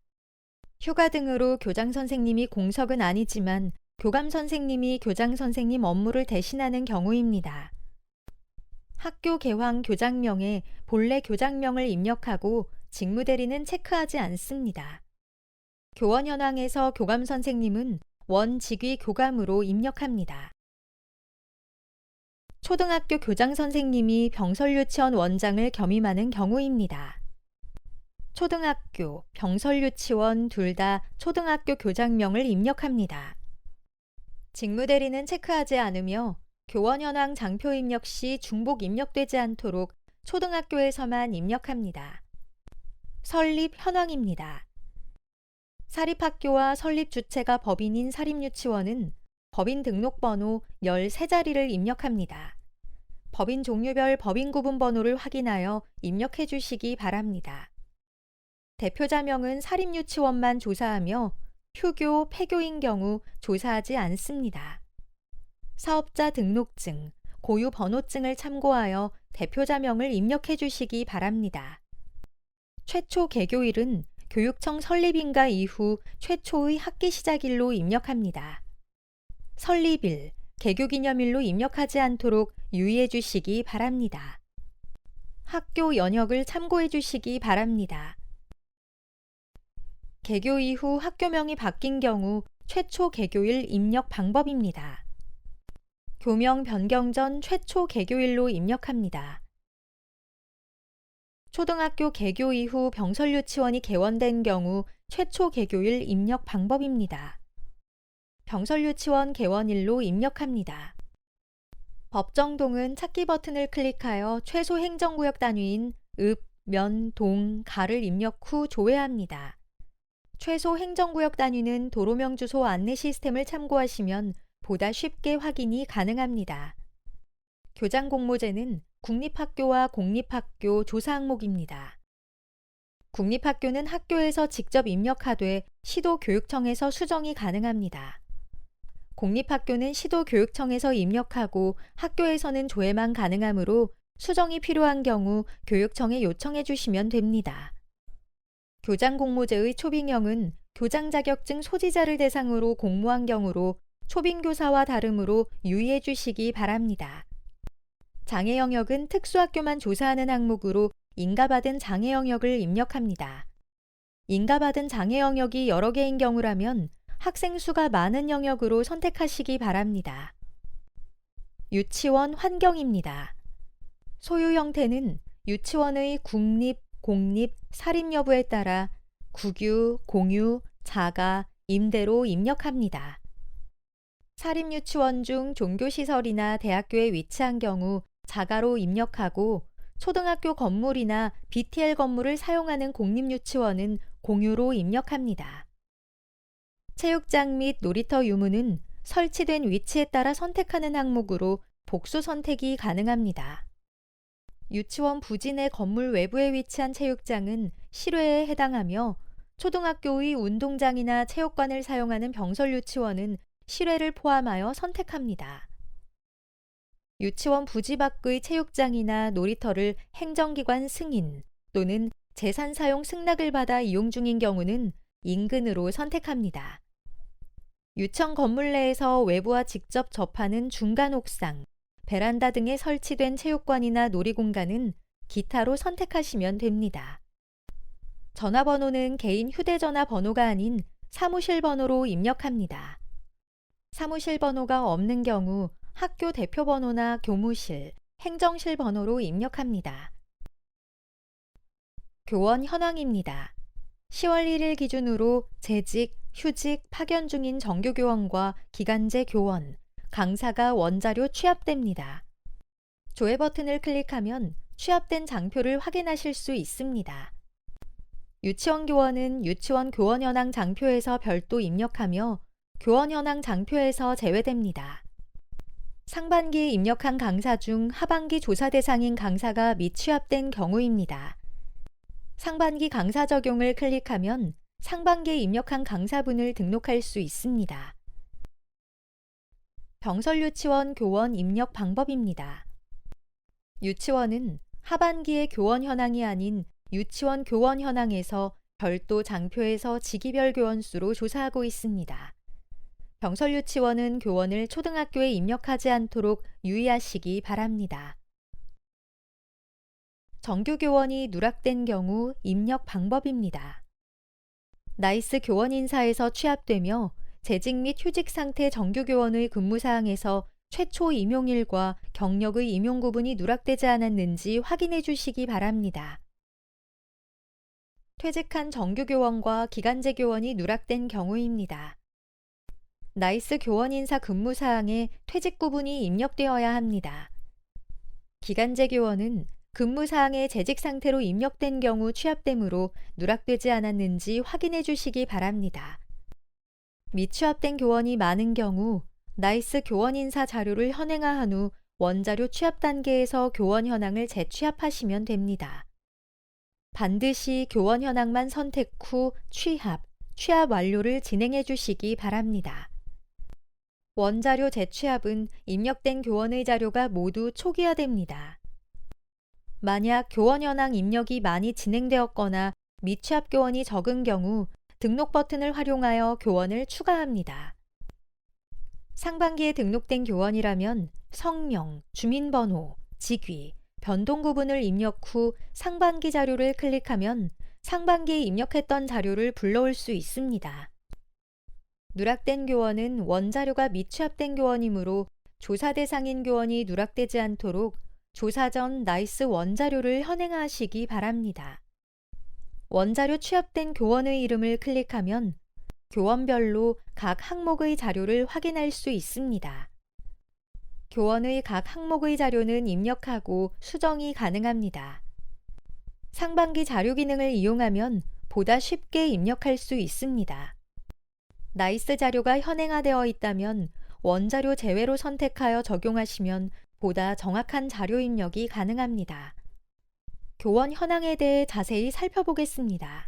휴가 등으로 교장 선생님이 공석은 아니지만 교감 선생님이 교장 선생님 업무를 대신하는 경우입니다. 학교 개황 교장명에 본래 교장명을 입력하고 직무대리는 체크하지 않습니다. 교원 현황에서 교감 선생님은 원직위 교감으로 입력합니다. 초등학교 교장 선생님이 병설유치원 원장을 겸임하는 경우입니다. 초등학교, 병설유치원 둘 다 초등학교 교장명을 입력합니다. 직무대리는 체크하지 않으며 교원 현황 장표 입력 시 중복 입력되지 않도록 초등학교에서만 입력합니다. 설립 현황입니다. 사립학교와 설립 주체가 법인인 사립유치원은 법인 등록번호 13자리를 입력합니다. 법인 종류별 법인 구분 번호를 확인하여 입력해 주시기 바랍니다. 대표자명은 사립유치원만 조사하며 휴교, 폐교인 경우 조사하지 않습니다. 사업자 등록증, 고유 번호증을 참고하여 대표자명을 입력해 주시기 바랍니다. 최초 개교일은 교육청 설립인가 이후 최초의 학기 시작일로 입력합니다. 설립일, 개교기념일로 입력하지 않도록 유의해 주시기 바랍니다. 학교 연역을 참고해 주시기 바랍니다. 개교 이후 학교명이 바뀐 경우 최초 개교일 입력 방법입니다. 교명 변경 전 최초 개교일로 입력합니다. 초등학교 개교 이후 병설유치원이 개원된 경우 최초 개교일 입력 방법입니다. 병설유치원 개원일로 입력합니다. 법정동은 찾기 버튼을 클릭하여 최소 행정구역 단위인 읍, 면, 동, 가를 입력 후 조회합니다. 최소 행정구역 단위는 도로명 주소 안내 시스템을 참고하시면 보다 쉽게 확인이 가능합니다. 교장 공모제는 국립학교와 공립학교 조사 항목입니다. 국립학교는 학교에서 직접 입력하되 시도교육청에서 수정이 가능합니다. 공립학교는 시도교육청에서 입력하고 학교에서는 조회만 가능하므로 수정이 필요한 경우 교육청에 요청해 주시면 됩니다. 교장 공모제의 초빙형은 교장 자격증 소지자를 대상으로 공모한 경우로 초빙교사와 다르므로 유의해 주시기 바랍니다. 장애 영역은 특수학교만 조사하는 항목으로 인가받은 장애 영역을 입력합니다. 인가받은 장애 영역이 여러 개인 경우라면 학생 수가 많은 영역으로 선택하시기 바랍니다. 유치원 환경입니다. 소유 형태는 유치원의 국립, 공립, 사립 여부에 따라 국유, 공유, 자가, 임대로 입력합니다. 사립유치원 중 종교시설이나 대학교에 위치한 경우 자가로 입력하고 초등학교 건물이나 BTL 건물을 사용하는 공립유치원은 공유로 입력합니다. 체육장 및 놀이터 유무는 설치된 위치에 따라 선택하는 항목으로 복수 선택이 가능합니다. 유치원 부지 내 건물 외부에 위치한 체육장은 실외에 해당하며 초등학교의 운동장이나 체육관을 사용하는 병설 유치원은 실외를 포함하여 선택합니다. 유치원 부지 밖의 체육장이나 놀이터를 행정기관 승인 또는 재산 사용 승낙을 받아 이용 중인 경우는 인근으로 선택합니다. 유치원 건물 내에서 외부와 직접 접하는 중간 옥상, 베란다 등에 설치된 체육관이나 놀이공간은 기타로 선택하시면 됩니다. 전화번호는 개인 휴대전화 번호가 아닌 사무실 번호로 입력합니다. 사무실 번호가 없는 경우 학교 대표 번호나 교무실, 행정실 번호로 입력합니다. 교원 현황입니다. 10월 1일 기준으로 재직, 휴직, 파견 중인 정규교원과 기간제 교원, 강사가 원자료 취합됩니다. 조회 버튼을 클릭하면 취합된 장표를 확인하실 수 있습니다. 유치원 교원은 유치원 교원 현황 장표에서 별도 입력하며 교원 현황 장표에서 제외됩니다. 상반기에 입력한 강사 중 하반기 조사 대상인 강사가 미취합된 경우입니다. 상반기 강사 적용을 클릭하면 상반기에 입력한 강사분을 등록할 수 있습니다. 병설 유치원 교원 입력 방법입니다. 유치원은 하반기의 교원 현황이 아닌 유치원 교원 현황에서 별도 장표에서 직위별 교원 수로 조사하고 있습니다. 병설 유치원은 교원을 초등학교에 입력하지 않도록 유의하시기 바랍니다. 정규 교원이 누락된 경우 입력 방법입니다. 나이스 교원 인사에서 취합되며 재직 및 휴직 상태 정규 교원의 근무 사항에서 최초 임용일과 경력의 임용 구분이 누락되지 않았는지 확인해 주시기 바랍니다. 퇴직한 정규 교원과 기간제 교원이 누락된 경우입니다. 나이스 교원 인사 근무 사항에 퇴직 구분이 입력되어야 합니다. 기간제 교원은 근무 사항에 재직 상태로 입력된 경우 취합되므로 누락되지 않았는지 확인해 주시기 바랍니다. 미취합된 교원이 많은 경우 나이스 교원 인사 자료를 현행화한 후 원자료 취합 단계에서 교원 현황을 재취합하시면 됩니다. 반드시 교원 현황만 선택 후 취합 완료를 진행해 주시기 바랍니다. 원자료 재취합은 입력된 교원의 자료가 모두 초기화됩니다. 만약 교원 현황 입력이 많이 진행되었거나 미취합 교원이 적은 경우 등록 버튼을 활용하여 교원을 추가합니다. 상반기에 등록된 교원이라면 성명, 주민번호, 직위, 변동 구분을 입력 후 상반기 자료를 클릭하면 상반기에 입력했던 자료를 불러올 수 있습니다. 누락된 교원은 원자료가 미취합된 교원이므로 조사 대상인 교원이 누락되지 않도록 조사 전 나이스 원자료를 현행하시기 바랍니다. 원자료 취합된 교원의 이름을 클릭하면 교원별로 각 항목의 자료를 확인할 수 있습니다. 교원의 각 항목의 자료는 입력하고 수정이 가능합니다. 상반기 자료 기능을 이용하면 보다 쉽게 입력할 수 있습니다. 나이스 자료가 현행화되어 있다면 원자료 제외로 선택하여 적용하시면 보다 정확한 자료 입력이 가능합니다. 교원 현황에 대해 자세히 살펴보겠습니다.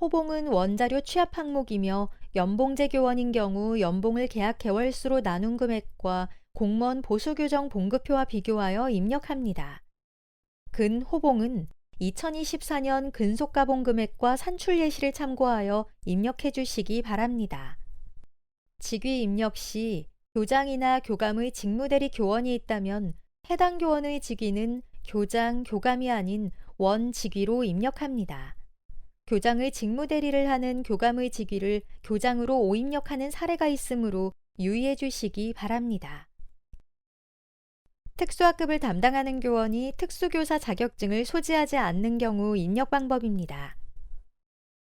호봉은 원자료 취합 항목이며 연봉제 교원인 경우 연봉을 계약 개월수로 나눈 금액과 공무원 보수규정 봉급표와 비교하여 입력합니다. 근 호봉은 2024년 근속가봉 금액과 산출 예시를 참고하여 입력해 주시기 바랍니다. 직위 입력 시 교장이나 교감의 직무대리 교원이 있다면 해당 교원의 직위는 교장, 교감이 아닌 원 직위로 입력합니다. 교장의 직무대리를 하는 교감의 직위를 교장으로 오입력하는 사례가 있으므로 유의해 주시기 바랍니다. 특수학급을 담당하는 교원이 특수교사 자격증을 소지하지 않는 경우 입력 방법입니다.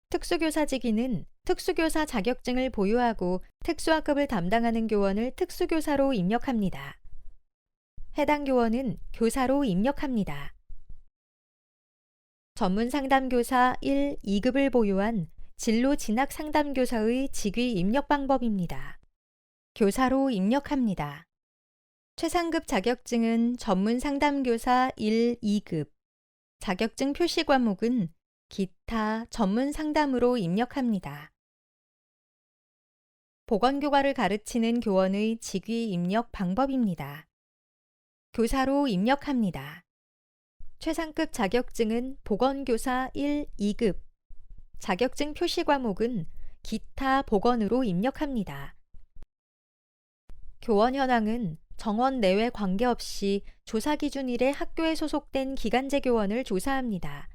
특수교사 직위는 특수교사 자격증을 보유하고 특수학급을 담당하는 교원을 특수교사로 입력합니다. 해당 교원은 교사로 입력합니다. 전문상담교사 1, 2급을 보유한 진로진학상담교사의 직위 입력 방법입니다. 교사로 입력합니다. 최상급 자격증은 전문상담교사 1, 2급, 자격증 표시 과목은 기타, 전문상담으로 입력합니다. 보건교과를 가르치는 교원의 직위 입력 방법입니다. 교사로 입력합니다. 최상급 자격증은 보건교사 1, 2급, 자격증 표시 과목은 기타 보건으로 입력합니다. 교원 현황은 정원 내외 관계없이 조사 기준 일에 학교에 소속된 기간제 교원을 조사합니다.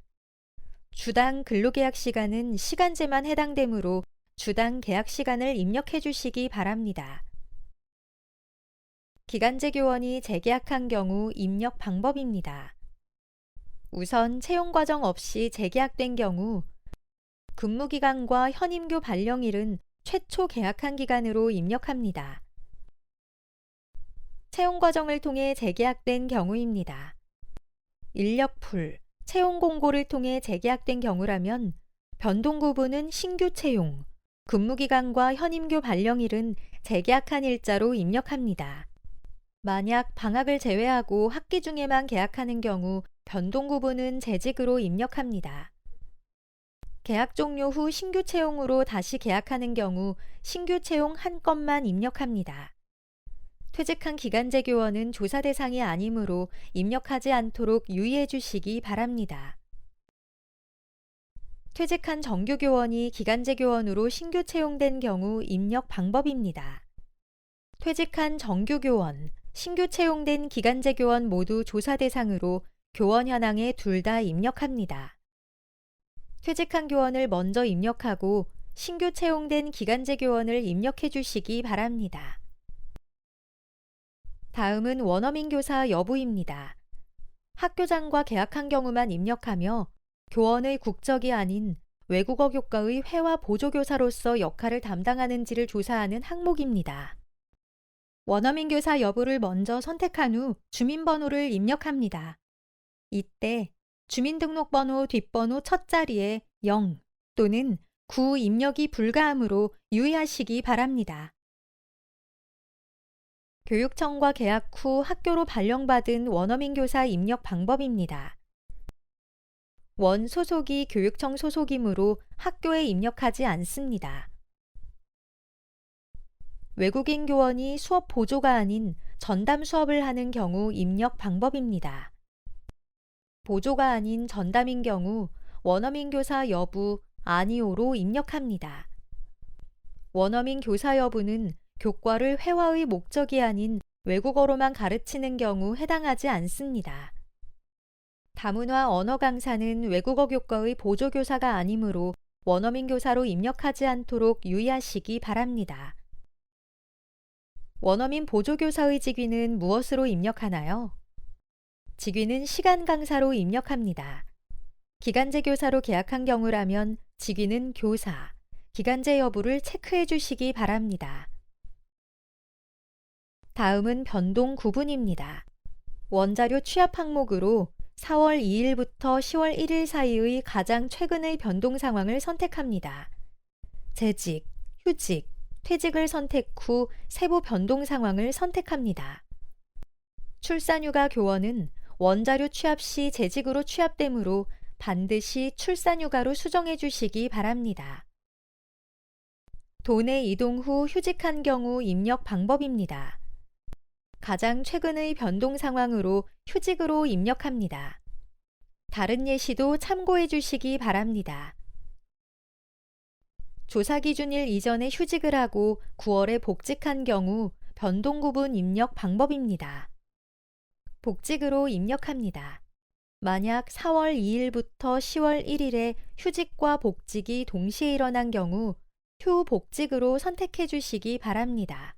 주당 근로계약 시간은 시간제만 해당되므로 주당 계약 시간을 입력해 주시기 바랍니다. 기간제 교원이 재계약한 경우 입력 방법입니다. 우선 채용 과정 없이 재계약된 경우 근무기간과 현임교 발령일은 최초 계약한 기간으로 입력합니다. 채용 과정을 통해 재계약된 경우입니다. 인력풀, 채용 공고를 통해 재계약된 경우라면 변동 구분은 신규 채용, 근무기간과 현임교 발령일은 재계약한 일자로 입력합니다. 만약 방학을 제외하고 학기 중에만 계약하는 경우 변동 구분은 재직으로 입력합니다. 계약 종료 후 신규 채용으로 다시 계약하는 경우 신규 채용 한 건만 입력합니다. 퇴직한 기간제 교원은 조사 대상이 아니므로 입력하지 않도록 유의해 주시기 바랍니다. 퇴직한 정규 교원이 기간제 교원으로 신규 채용된 경우 입력 방법입니다. 퇴직한 정규 교원, 신규 채용된 기간제 교원 모두 조사 대상으로 교원 현황에 둘 다 입력합니다. 퇴직한 교원을 먼저 입력하고 신규 채용된 기간제 교원을 입력해 주시기 바랍니다. 다음은 원어민 교사 여부입니다. 학교장과 계약한 경우만 입력하며 교원의 국적이 아닌 외국어 교과의 회화 보조교사로서 역할을 담당하는지를 조사하는 항목입니다. 원어민 교사 여부를 먼저 선택한 후 주민번호를 입력합니다. 이때 주민등록번호 뒷번호 첫 자리에 0 또는 9 입력이 불가하므로 유의하시기 바랍니다. 교육청과 계약 후 학교로 발령받은 원어민 교사 입력 방법입니다. 원 소속이 교육청 소속이므로 학교에 입력하지 않습니다. 외국인 교원이 수업 보조가 아닌 전담 수업을 하는 경우 입력 방법입니다. 보조가 아닌 전담인 경우 원어민 교사 여부 아니오로 입력합니다. 원어민 교사 여부는 교과를 회화의 목적이 아닌 외국어로만 가르치는 경우 해당하지 않습니다. 다문화 언어 강사는 외국어 교과의 보조교사가 아니므로 원어민 교사로 입력하지 않도록 유의하시기 바랍니다. 원어민 보조교사의 직위는 무엇으로 입력하나요? 직위는 시간 강사로 입력합니다. 기간제 교사로 계약한 경우라면 직위는 교사, 기간제 여부를 체크해 주시기 바랍니다. 다음은 변동 구분입니다. 원자료 취합 항목으로 4월 2일부터 10월 1일 사이의 가장 최근의 변동 상황을 선택합니다. 재직, 휴직, 퇴직을 선택 후 세부 변동 상황을 선택합니다. 출산휴가 교원은 원자료 취합 시 재직으로 취합되므로 반드시 출산휴가로 수정해 주시기 바랍니다. 도내 이동 후 휴직한 경우 입력 방법입니다. 가장 최근의 변동 상황으로 휴직으로 입력합니다. 다른 예시도 참고해 주시기 바랍니다. 조사 기준일 이전에 휴직을 하고 9월에 복직한 경우 변동 구분 입력 방법입니다. 복직으로 입력합니다. 만약 4월 2일부터 10월 1일에 휴직과 복직이 동시에 일어난 경우 휴복직으로 선택해 주시기 바랍니다.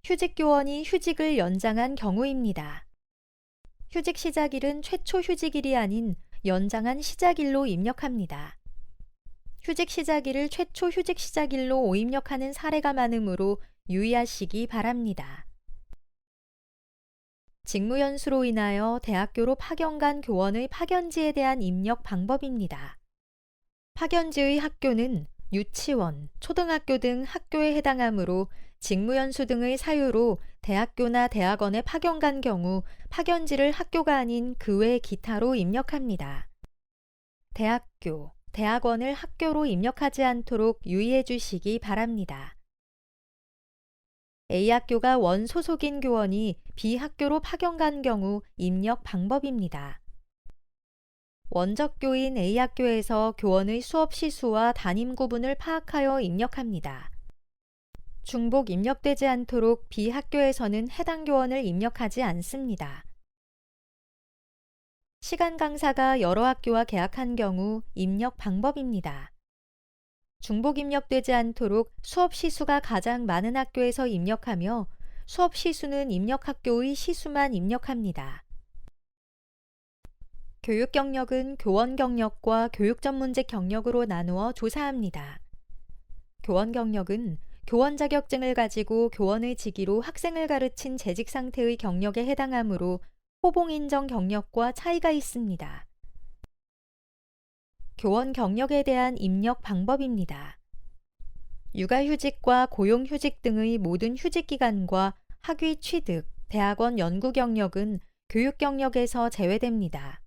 휴직 교원이 휴직을 연장한 경우입니다. 휴직 시작일은 최초 휴직일이 아닌 연장한 시작일로 입력합니다. 휴직 시작일을 최초 휴직 시작일로 오입력하는 사례가 많으므로 유의하시기 바랍니다. 직무연수로 인하여 대학교로 파견 간 교원의 파견지에 대한 입력 방법입니다. 파견지의 학교는 유치원, 초등학교 등 학교에 해당하므로 직무연수 등의 사유로 대학교나 대학원에 파견 간 경우 파견지를 학교가 아닌 그 외 기타로 입력합니다. 대학교, 대학원을 학교로 입력하지 않도록 유의해 주시기 바랍니다. A학교가 원 소속인 교원이 B학교로 파견 간 경우 입력 방법입니다. 원적교인 A학교에서 교원의 수업 시수와 담임 구분을 파악하여 입력합니다. 중복 입력되지 않도록 B학교에서는 해당 교원을 입력하지 않습니다. 시간 강사가 여러 학교와 계약한 경우 입력 방법입니다. 중복 입력되지 않도록 수업 시수가 가장 많은 학교에서 입력하며 수업 시수는 입력 학교의 시수만 입력합니다. 교육 경력은 교원 경력과 교육 전문직 경력으로 나누어 조사합니다. 교원 경력은 교원 자격증을 가지고 교원의 직위로 학생을 가르친 재직 상태의 경력에 해당하므로 호봉 인정 경력과 차이가 있습니다. 교원 경력에 대한 입력 방법입니다. 육아휴직과 고용휴직 등의 모든 휴직기간과 학위 취득, 대학원 연구 경력은 교육 경력에서 제외됩니다.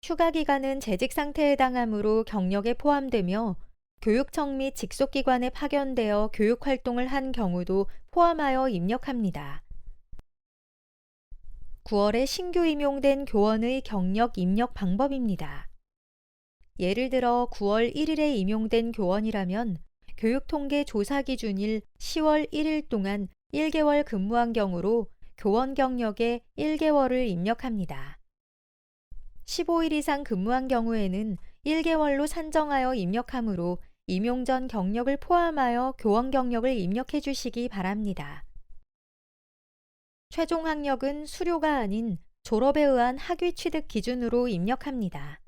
휴가기간은 재직 상태에 해당하므로 경력에 포함되며 교육청 및 직속기관에 파견되어 교육활동을 한 경우도 포함하여 입력합니다. 9월에 신규 임용된 교원의 경력 입력 방법입니다. 예를 들어 9월 1일에 임용된 교원이라면 교육통계 조사 기준일 10월 1일 동안 1개월 근무한 경우로 교원 경력에 1개월을 입력합니다. 15일 이상 근무한 경우에는 1개월로 산정하여 입력하므로 임용 전 경력을 포함하여 교원 경력을 입력해 주시기 바랍니다. 최종 학력은 수료가 아닌 졸업에 의한 학위 취득 기준으로 입력합니다.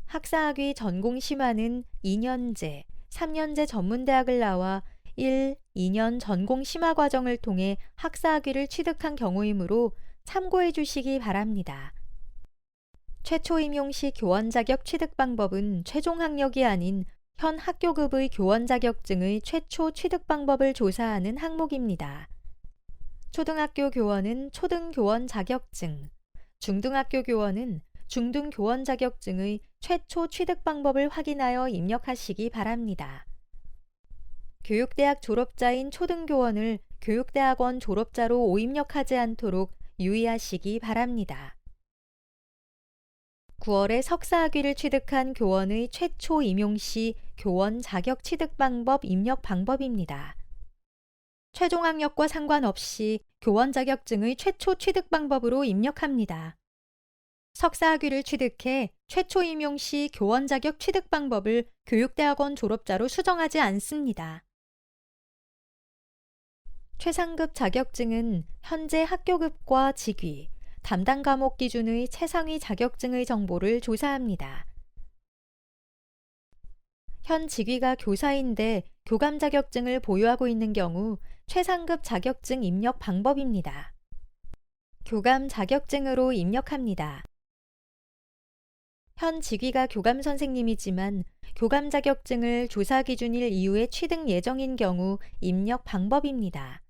학사학위 전공 심화는 2년제, 3년제 전문대학을 나와 1, 2년 전공 심화 과정을 통해 학사학위를 취득한 경우이므로 참고해 주시기 바랍니다. 최초 임용 시 교원 자격 취득 방법은 최종 학력이 아닌 현 학교급의 교원 자격증의 최초 취득 방법을 조사하는 항목입니다. 초등학교 교원은 초등교원 자격증, 중등학교 교원은 중등교원 자격증의 최초 취득 방법을 확인하여 입력하시기 바랍니다. 교육대학 졸업자인 초등교원을 교육대학원 졸업자로 오입력하지 않도록 유의하시기 바랍니다. 9월에 석사학위를 취득한 교원의 최초 임용 시 교원 자격 취득 방법 입력 방법입니다. 최종 학력과 상관없이 교원 자격증의 최초 취득 방법으로 입력합니다. 석사학위를 취득해 최초 임용 시 교원 자격 취득 방법을 교육대학원 졸업자로 수정하지 않습니다. 최상급 자격증은 현재 학교급과 직위, 담당 과목 기준의 최상위 자격증의 정보를 조사합니다. 현 직위가 교사인데 교감 자격증을 보유하고 있는 경우 최상급 자격증 입력 방법입니다. 교감 자격증으로 입력합니다. 현 직위가 교감 선생님이지만 교감 자격증을 조사 기준일 이후에 취득 예정인 경우 입력 방법입니다.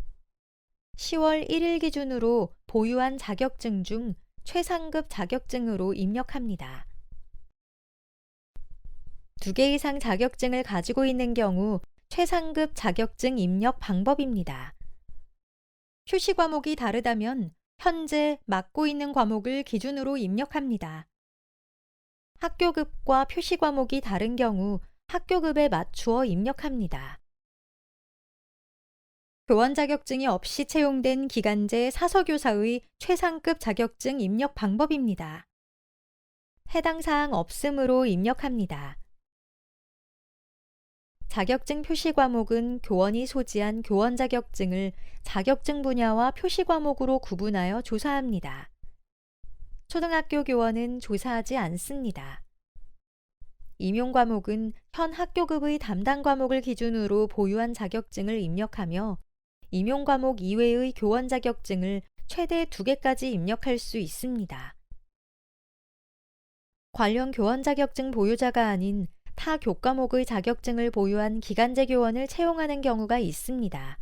10월 1일 기준으로 보유한 자격증 중 최상급 자격증으로 입력합니다. 2개 이상 자격증을 가지고 있는 경우 최상급 자격증 입력 방법입니다. 표시 과목이 다르다면 현재 맡고 있는 과목을 기준으로 입력합니다. 학교급과 표시 과목이 다른 경우 학교급에 맞추어 입력합니다. 교원 자격증이 없이 채용된 기간제 사서교사의 최상급 자격증 입력 방법입니다. 해당 사항 없음으로 입력합니다. 자격증 표시 과목은 교원이 소지한 교원 자격증을 자격증 분야와 표시 과목으로 구분하여 조사합니다. 초등학교 교원은 조사하지 않습니다. 임용 과목은 현 학교급의 담당 과목을 기준으로 보유한 자격증을 입력하며 임용 과목 이외의 교원 자격증을 최대 2개까지 입력할 수 있습니다. 관련 교원 자격증 보유자가 아닌 타 교과목의 자격증을 보유한 기간제 교원을 채용하는 경우가 있습니다.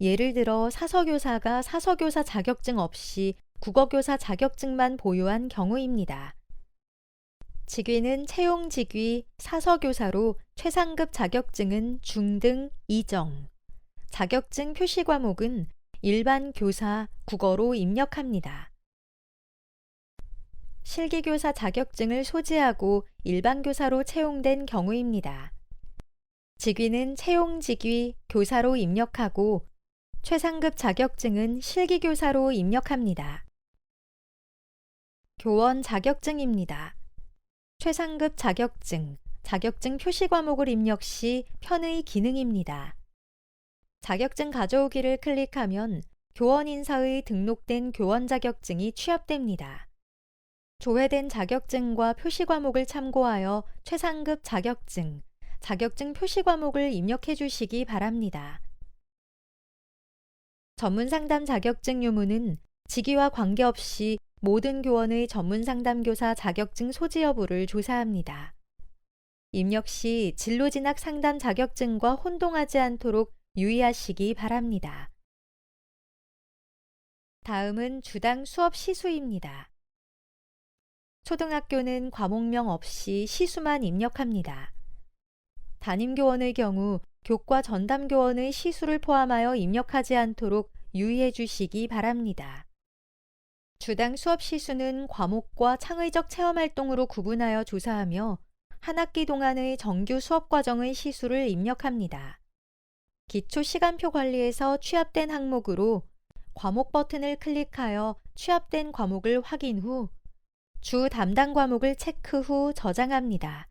예를 들어 사서교사가 사서교사 자격증 없이 국어교사 자격증만 보유한 경우입니다. 직위는 채용 직위 사서교사로 최상급 자격증은 중등 2정, 자격증 표시 과목은 일반 교사 국어로 입력합니다. 실기교사 자격증을 소지하고 일반 교사로 채용된 경우입니다. 직위는 채용 직위 교사로 입력하고 최상급 자격증은 실기교사로 입력합니다. 교원 자격증입니다. 최상급 자격증, 자격증 표시 과목을 입력 시 편의 기능입니다. 자격증 가져오기를 클릭하면 교원 인사의 등록된 교원 자격증이 취합됩니다. 조회된 자격증과 표시 과목을 참고하여 최상급 자격증, 자격증 표시 과목을 입력해 주시기 바랍니다. 전문상담 자격증 유무는 직위와 관계없이 모든 교원의 전문상담교사 자격증 소지 여부를 조사합니다. 입력 시 진로진학 상담 자격증과 혼동하지 않도록 유의하시기 바랍니다. 다음은 주당 수업 시수입니다. 초등학교는 과목명 없이 시수만 입력합니다. 담임교원의 경우 교과 전담교원의 시수를 포함하여 입력하지 않도록 유의해 주시기 바랍니다. 주당 수업 시수는 과목과 창의적 체험활동으로 구분하여 조사하며 한 학기 동안의 정규 수업 과정의 시수를 입력합니다. 기초 시간표 관리에서 취합된 항목으로 과목 버튼을 클릭하여 취합된 과목을 확인 후 주 담당 과목을 체크 후 저장합니다.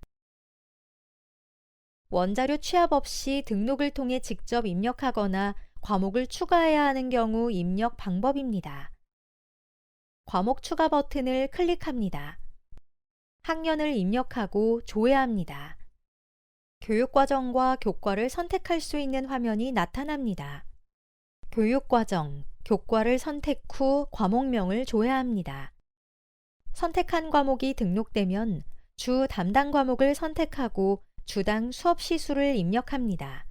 원자료 취합 없이 등록을 통해 직접 입력하거나 과목을 추가해야 하는 경우 입력 방법입니다. 과목 추가 버튼을 클릭합니다. 학년을 입력하고 조회합니다. 교육과정과 교과를 선택할 수 있는 화면이 나타납니다. 교육과정, 교과를 선택 후 과목명을 조회합니다. 선택한 과목이 등록되면 주 담당 과목을 선택하고 주당 수업 시수를 입력합니다.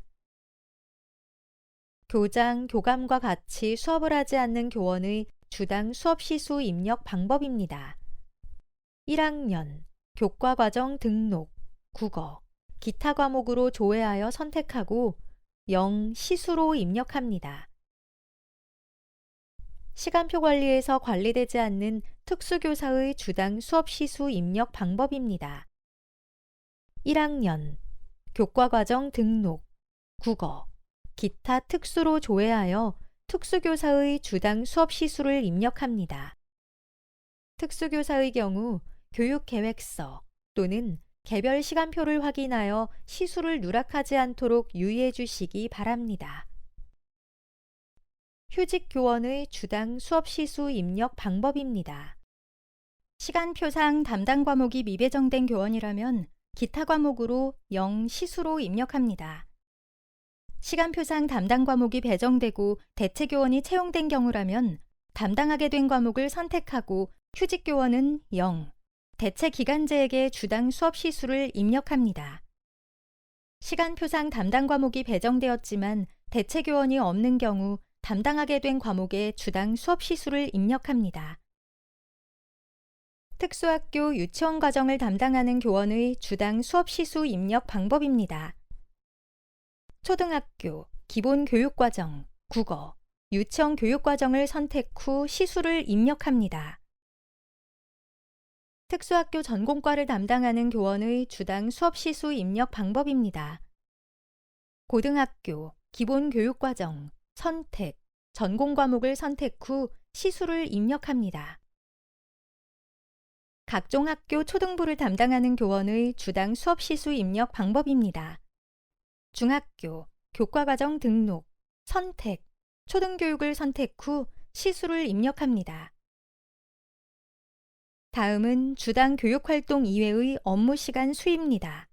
교장, 교감과 같이 수업을 하지 않는 교원의 주당 수업 시수 입력 방법입니다. 1학년, 교과과정 등록, 국어, 기타 과목으로 조회하여 선택하고 0 시수로 입력합니다. 시간표 관리에서 관리되지 않는 특수교사의 주당 수업 시수 입력 방법입니다. 1학년, 교과과정 등록, 국어, 기타 특수로 조회하여 특수교사의 주당 수업 시수를 입력합니다. 특수교사의 경우 교육계획서 또는 개별 시간표를 확인하여 시수를 누락하지 않도록 유의해 주시기 바랍니다. 휴직 교원의 주당 수업 시수 입력 방법입니다. 시간표상 담당 과목이 미배정된 교원이라면 기타 과목으로 0 시수로 입력합니다. 시간표상 담당 과목이 배정되고 대체 교원이 채용된 경우라면 담당하게 된 과목을 선택하고 휴직 교원은 0, 대체 기간제에게 주당 수업 시수를 입력합니다. 시간표상 담당 과목이 배정되었지만 대체 교원이 없는 경우 담당하게 된 과목에 주당 수업 시수를 입력합니다. 특수학교 유치원 과정을 담당하는 교원의 주당 수업 시수 입력 방법입니다. 초등학교, 기본교육과정, 국어, 유치원 교육과정을 선택 후 시수를 입력합니다. 특수학교 전공과를 담당하는 교원의 주당 수업 시수 입력 방법입니다. 고등학교, 기본교육과정, 선택, 전공 과목을 선택 후 시수를 입력합니다. 각종 학교 초등부를 담당하는 교원의 주당 수업 시수 입력 방법입니다. 중학교, 교과과정 등록, 선택, 초등교육을 선택 후 시수를 입력합니다. 다음은 주당 교육활동 이외의 업무시간 수입니다.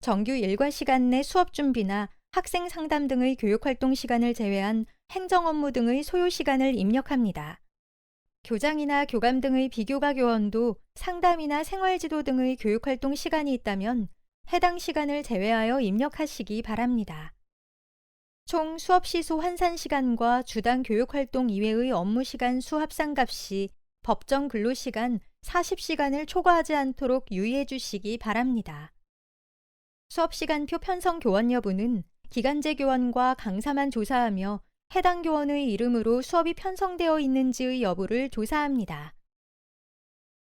정규 일과 시간 내 수업 준비나 학생 상담 등의 교육활동 시간을 제외한 행정 업무 등의 소요 시간을 입력합니다. 교장이나 교감 등의 비교과 교원도 상담이나 생활지도 등의 교육활동 시간이 있다면 해당 시간을 제외하여 입력하시기 바랍니다. 총 수업 시수 환산 시간과 주당 교육활동 이외의 업무 시간 수 합산값이 법정 근로시간 40시간을 초과하지 않도록 유의해 주시기 바랍니다. 수업시간표 편성 교원 여부는 기간제 교원과 강사만 조사하며 해당 교원의 이름으로 수업이 편성되어 있는지의 여부를 조사합니다.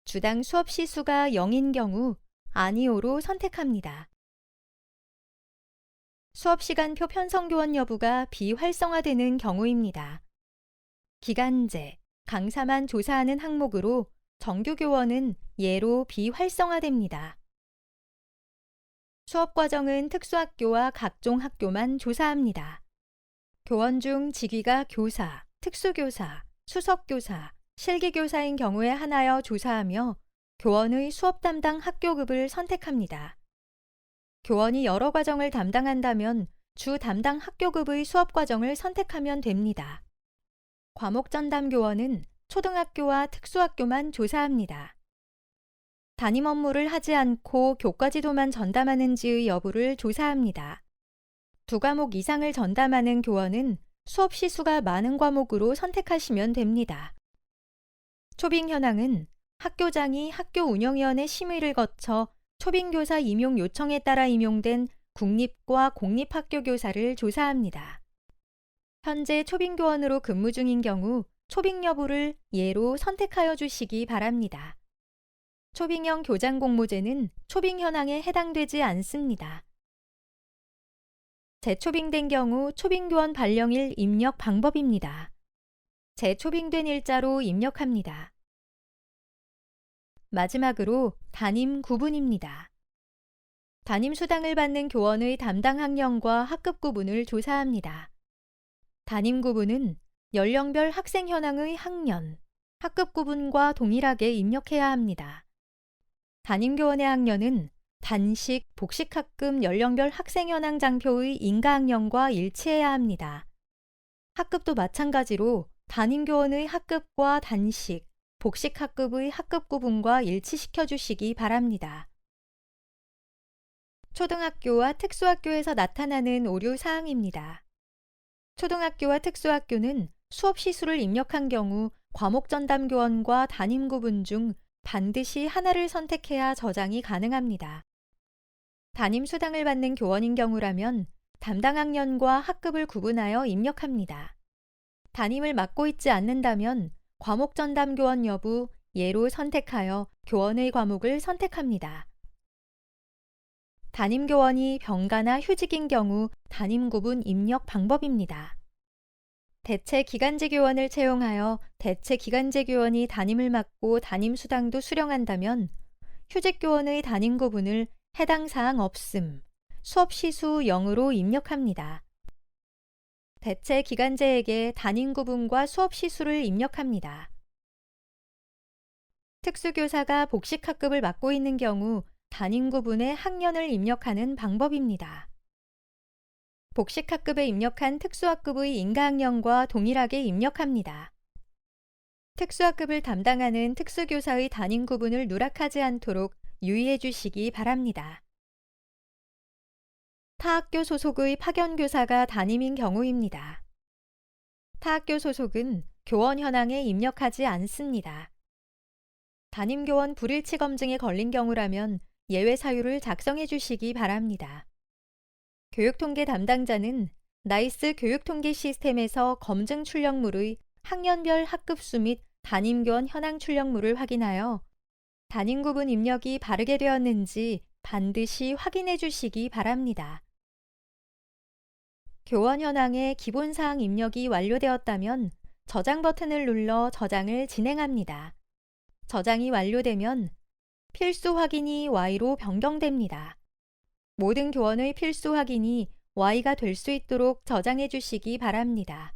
주당 수업 시수가 0인 경우 아니오로 선택합니다. 수업시간표 편성 교원 여부가 비활성화되는 경우입니다. 기간제, 강사만 조사하는 항목으로 정규 교원은 예로 비활성화됩니다. 수업 과정은 특수학교와 각종 학교만 조사합니다. 교원 중 직위가 교사, 특수교사, 수석교사, 실기교사인 경우에 한하여 조사하며 교원의 수업 담당 학교급을 선택합니다. 교원이 여러 과정을 담당한다면 주 담당 학교급의 수업 과정을 선택하면 됩니다. 과목 전담 교원은 초등학교와 특수학교만 조사합니다. 담임 업무를 하지 않고 교과지도만 전담하는지의 여부를 조사합니다. 2과목 이상을 전담하는 교원은 수업 시수가 많은 과목으로 선택하시면 됩니다. 초빙 현황은 학교장이 학교 운영위원회 심의를 거쳐 초빙교사 임용 요청에 따라 임용된 국립과 공립학교 교사를 조사합니다. 현재 초빙교원으로 근무 중인 경우 초빙 여부를 예로 선택하여 주시기 바랍니다. 초빙형 교장 공모제는 초빙 현황에 해당되지 않습니다. 재초빙된 경우 초빙교원 발령일 입력 방법입니다. 재초빙된 일자로 입력합니다. 마지막으로 담임 구분입니다. 담임 수당을 받는 교원의 담당 학년과 학급 구분을 조사합니다. 담임 구분은 연령별 학생 현황의 학년, 학급 구분과 동일하게 입력해야 합니다. 담임교원의 학년은 단식, 복식학급 연령별 학생 현황 장표의 인가학년과 일치해야 합니다. 학급도 마찬가지로 담임교원의 학급과 단식, 복식학급의 학급 구분과 일치시켜 주시기 바랍니다. 초등학교와 특수학교에서 나타나는 오류 사항입니다. 초등학교와 특수학교는 수업 시수를 입력한 경우 과목 전담 교원과 담임 구분 중 반드시 하나를 선택해야 저장이 가능합니다. 담임 수당을 받는 교원인 경우라면 담당 학년과 학급을 구분하여 입력합니다. 담임을 맡고 있지 않는다면 과목 전담 교원 여부 예로 선택하여 교원의 과목을 선택합니다. 담임 교원이 병가나 휴직인 경우 담임 구분 입력 방법입니다. 대체 기간제 교원을 채용하여 대체 기간제 교원이 담임을 맡고 담임 수당도 수령한다면 휴직 교원의 담임 구분을 해당 사항 없음, 수업 시수 0으로 입력합니다. 대체 기간제에게 담임 구분과 수업 시수를 입력합니다. 특수교사가 복식학급을 맡고 있는 경우 담임 구분에 학년을 입력하는 방법입니다. 복식학급에 입력한 특수학급의 인가학년과 동일하게 입력합니다. 특수학급을 담당하는 특수교사의 담임 구분을 누락하지 않도록 유의해 주시기 바랍니다. 타학교 소속의 파견교사가 담임인 경우입니다. 타학교 소속은 교원 현황에 입력하지 않습니다. 담임교원 불일치 검증에 걸린 경우라면 예외 사유를 작성해 주시기 바랍니다. 교육통계 담당자는 나이스 교육통계 시스템에서 검증 출력물의 학년별 학급수 및 담임교원 현황 출력물을 확인하여 담임 구분 입력이 바르게 되었는지 반드시 확인해 주시기 바랍니다. 교원 현황의 기본사항 입력이 완료되었다면 저장 버튼을 눌러 저장을 진행합니다. 저장이 완료되면 필수 확인이 Y로 변경됩니다. 모든 교원의 필수 확인이 Y가 될 수 있도록 저장해 주시기 바랍니다.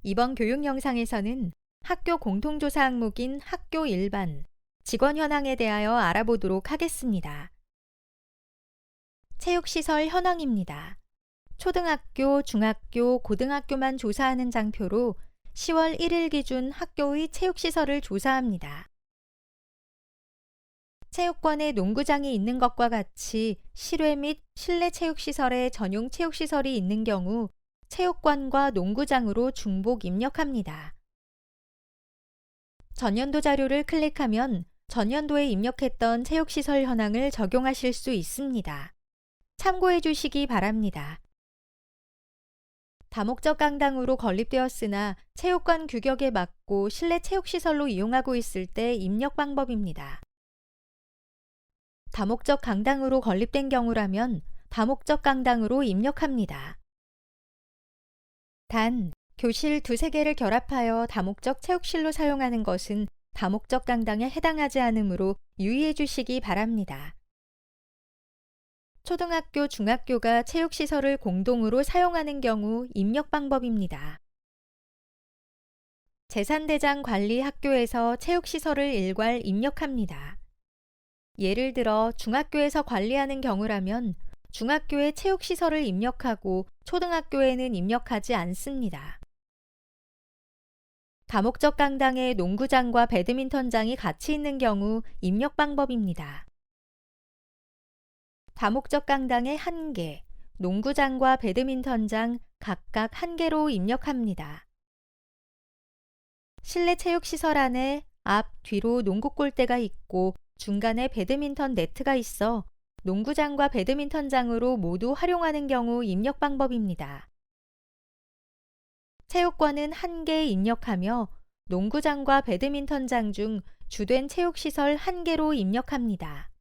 이번 교육 영상에서는 학교 공통조사 항목인 학교 일반, 직원 현황에 대하여 알아보도록 하겠습니다. 체육시설 현황입니다. 초등학교, 중학교, 고등학교만 조사하는 장표로 10월 1일 기준 학교의 체육시설을 조사합니다. 체육관에 농구장이 있는 것과 같이 실외 및 실내 체육시설에 전용 체육시설이 있는 경우 체육관과 농구장으로 중복 입력합니다. 전년도 자료를 클릭하면 전년도에 입력했던 체육시설 현황을 적용하실 수 있습니다. 참고해 주시기 바랍니다. 다목적 강당으로 건립되었으나 체육관 규격에 맞고 실내 체육시설로 이용하고 있을 때 입력 방법입니다. 다목적 강당으로 건립된 경우라면 다목적 강당으로 입력합니다. 단, 교실 두세 개를 결합하여 다목적 체육실로 사용하는 것은 다목적 강당에 해당하지 않으므로 유의해 주시기 바랍니다. 초등학교, 중학교가 체육시설을 공동으로 사용하는 경우 입력 방법입니다. 재산대장 관리 학교에서 체육시설을 일괄 입력합니다. 예를 들어 중학교에서 관리하는 경우라면 중학교에 체육시설을 입력하고 초등학교에는 입력하지 않습니다. 다목적 강당에 농구장과 배드민턴장이 같이 있는 경우 입력 방법입니다. 다목적 강당에 1개, 농구장과 배드민턴장 각각 1개로 입력합니다. 실내 체육시설 안에 앞, 뒤로 농구 골대가 있고 중간에 배드민턴 네트가 있어 농구장과 배드민턴장으로 모두 활용하는 경우 입력 방법입니다. 체육관은 1개 입력하며 농구장과 배드민턴장 중 주된 체육시설 1개로 입력합니다.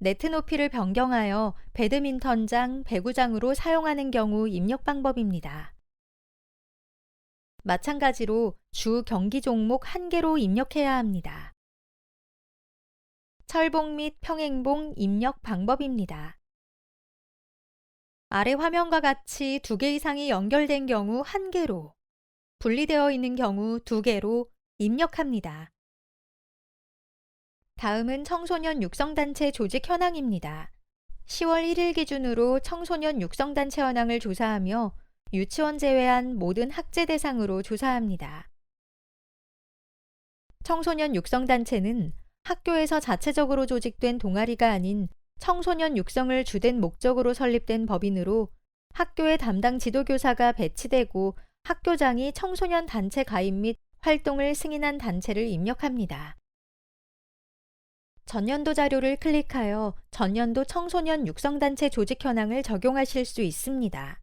네트 높이를 변경하여 배드민턴장, 배구장으로 사용하는 경우 입력 방법입니다. 마찬가지로 주 경기 종목 1개로 입력해야 합니다. 철봉 및 평행봉 입력 방법입니다. 아래 화면과 같이 2개 이상이 연결된 경우 1개로, 분리되어 있는 경우 2개로 입력합니다. 다음은 청소년 육성단체 조직 현황입니다. 10월 1일 기준으로 청소년 육성단체 현황을 조사하며 유치원 제외한 모든 학제 대상으로 조사합니다. 청소년 육성단체는 학교에서 자체적으로 조직된 동아리가 아닌 청소년 육성을 주된 목적으로 설립된 법인으로 학교의 담당 지도교사가 배치되고 학교장이 청소년 단체 가입 및 활동을 승인한 단체를 입력합니다. 전년도 자료를 클릭하여 전년도 청소년 육성단체 조직 현황을 적용하실 수 있습니다.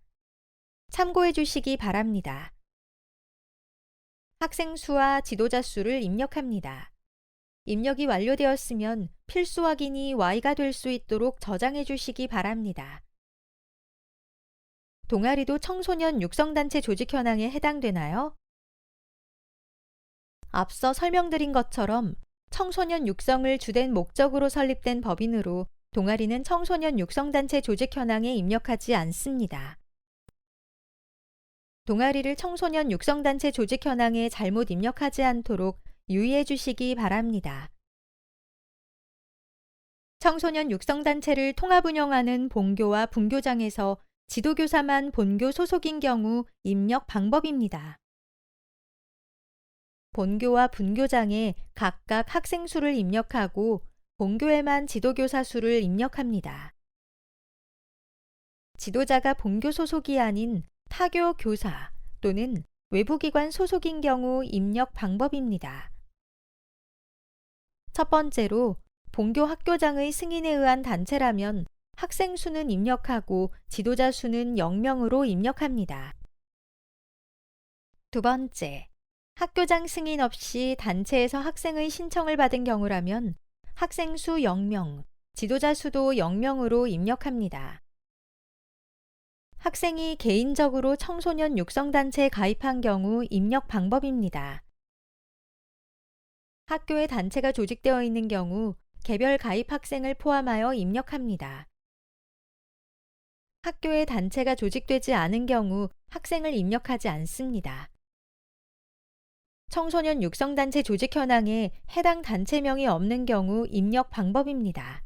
참고해 주시기 바랍니다. 학생 수와 지도자 수를 입력합니다. 입력이 완료되었으면 필수 확인이 Y가 될 수 있도록 저장해 주시기 바랍니다. 동아리도 청소년 육성단체 조직 현황에 해당되나요? 앞서 설명드린 것처럼 청소년 육성을 주된 목적으로 설립된 법인으로 동아리는 청소년 육성단체 조직 현황에 입력하지 않습니다. 동아리를 청소년 육성단체 조직 현황에 잘못 입력하지 않도록 유의해 주시기 바랍니다. 청소년 육성단체를 통합 운영하는 본교와 분교장에서 지도교사만 본교 소속인 경우 입력 방법입니다. 본교와 분교장에 각각 학생 수를 입력하고 본교에만 지도교사 수를 입력합니다. 지도자가 본교 소속이 아닌 타교 교사 또는 외부기관 소속인 경우 입력 방법입니다. 첫 번째로 본교 학교장의 승인에 의한 단체라면 학생 수는 입력하고 지도자 수는 0명으로 입력합니다. 두 번째, 학교장 승인 없이 단체에서 학생의 신청을 받은 경우라면 학생 수 0명, 지도자 수도 0명으로 입력합니다. 학생이 개인적으로 청소년 육성단체에 가입한 경우 입력 방법입니다. 학교에 단체가 조직되어 있는 경우 개별 가입 학생을 포함하여 입력합니다. 학교에 단체가 조직되지 않은 경우 학생을 입력하지 않습니다. 청소년 육성단체 조직 현황에 해당 단체명이 없는 경우 입력 방법입니다.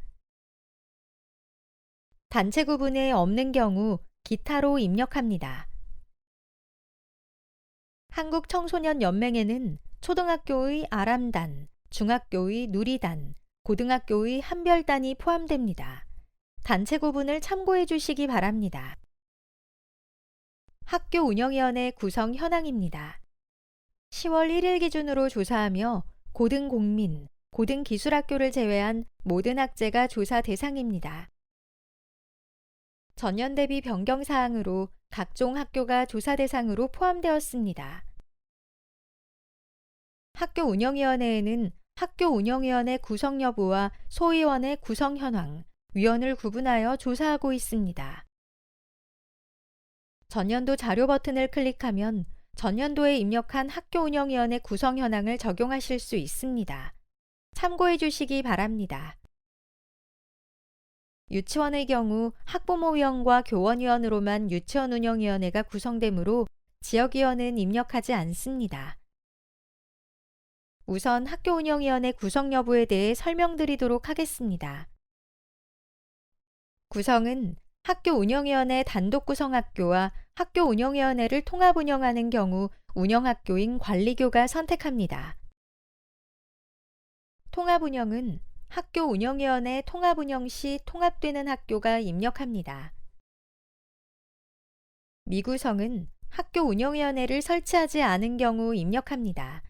단체 구분에 없는 경우 기타로 입력합니다. 한국청소년연맹에는 초등학교의 아람단, 중학교의 누리단, 고등학교의 한별단이 포함됩니다. 단체 구분을 참고해 주시기 바랍니다. 학교 운영위원회 구성 현황입니다. 10월 1일 기준으로 조사하며 고등공민, 고등기술학교를 제외한 모든 학제가 조사 대상입니다. 전년 대비 변경 사항으로 각종 학교가 조사 대상으로 포함되었습니다. 학교 운영위원회에는 학교 운영위원회 구성 여부와 소위원회 구성 현황, 위원을 구분하여 조사하고 있습니다. 전년도 자료 버튼을 클릭하면 전년도에 입력한 학교 운영위원회 구성 현황을 적용하실 수 있습니다. 참고해 주시기 바랍니다. 유치원의 경우 학부모위원과 교원위원으로만 유치원 운영위원회가 구성되므로 지역위원은 입력하지 않습니다. 우선 학교 운영위원회 구성 여부에 대해 설명드리도록 하겠습니다. 구성은 학교 운영위원회 단독 구성 학교와 학교 운영위원회를 통합 운영하는 경우 운영학교인 관리교가 선택합니다. 통합 운영은 학교 운영위원회 통합 운영 시 통합되는 학교가 입력합니다. 미구성은 학교 운영위원회를 설치하지 않은 경우 입력합니다.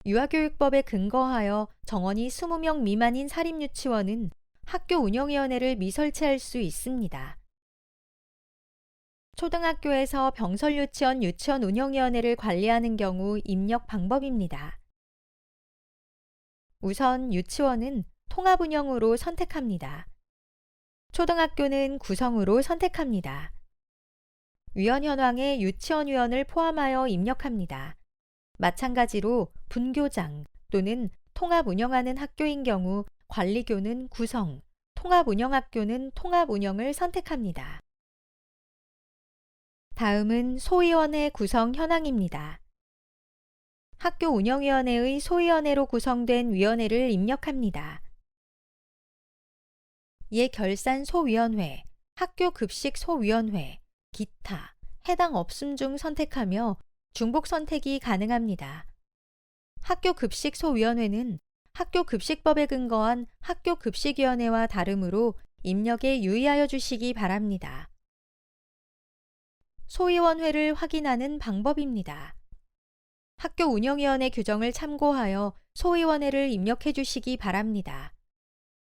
유아교육법에 근거하여 정원이 20명 미만인 사립유치원은 학교 운영위원회를 미설치할 수 있습니다. 초등학교에서 병설유치원 유치원 운영위원회를 관리하는 경우 입력 방법입니다. 우선 유치원은 통합운영으로 선택합니다. 초등학교는 구성으로 선택합니다. 위원 현황에 유치원위원을 포함하여 입력합니다. 마찬가지로 분교장 또는 통합운영하는 학교인 경우 관리교는 구성, 통합운영학교는 통합운영을 선택합니다. 다음은 소위원회 구성 현황입니다. 학교 운영위원회의 소위원회로 구성된 위원회를 입력합니다. 예결산 소위원회, 학교 급식 소위원회, 기타, 해당 없음 중 선택하며 중복 선택이 가능합니다. 학교 급식 소위원회는 학교 급식법에 근거한 학교 급식위원회와 다르므로 입력에 유의하여 주시기 바랍니다. 소위원회를 확인하는 방법입니다. 학교 운영위원회 규정을 참고하여 소위원회를 입력해 주시기 바랍니다.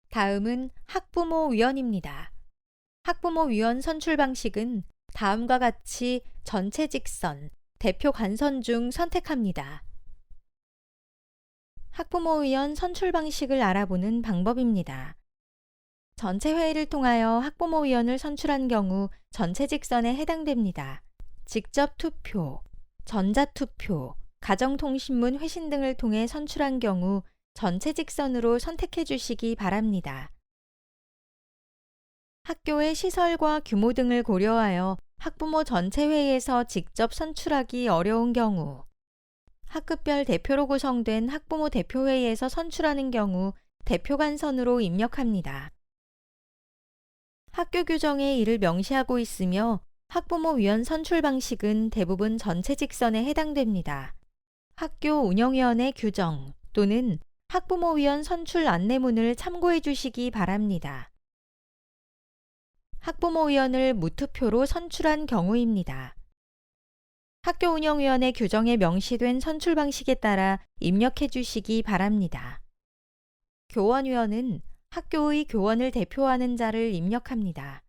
다음은 학부모위원입니다. 학부모위원 선출 방식은 다음과 같이 전체 직선, 대표 간선 중 선택합니다. 학부모위원 선출 방식을 알아보는 방법입니다. 전체 회의를 통하여 학부모위원을 선출한 경우 전체 직선에 해당됩니다. 직접 투표, 전자투표, 가정통신문 회신 등을 통해 선출한 경우 전체 직선으로 선택해 주시기 바랍니다. 학교의 시설과 규모 등을 고려하여 학부모 전체 회의에서 직접 선출하기 어려운 경우, 학급별 대표로 구성된 학부모 대표회의에서 선출하는 경우 대표 간선으로 입력합니다. 학교 규정에 이를 명시하고 있으며 학부모위원 선출 방식은 대부분 전체 직선에 해당됩니다. 학교 운영위원회 규정 또는 학부모위원 선출 안내문을 참고해 주시기 바랍니다. 학부모위원을 무투표로 선출한 경우입니다. 학교운영위원회 규정에 명시된 선출 방식에 따라 입력해 주시기 바랍니다. 교원위원은 학교의 교원을 대표하는 자를 입력합니다.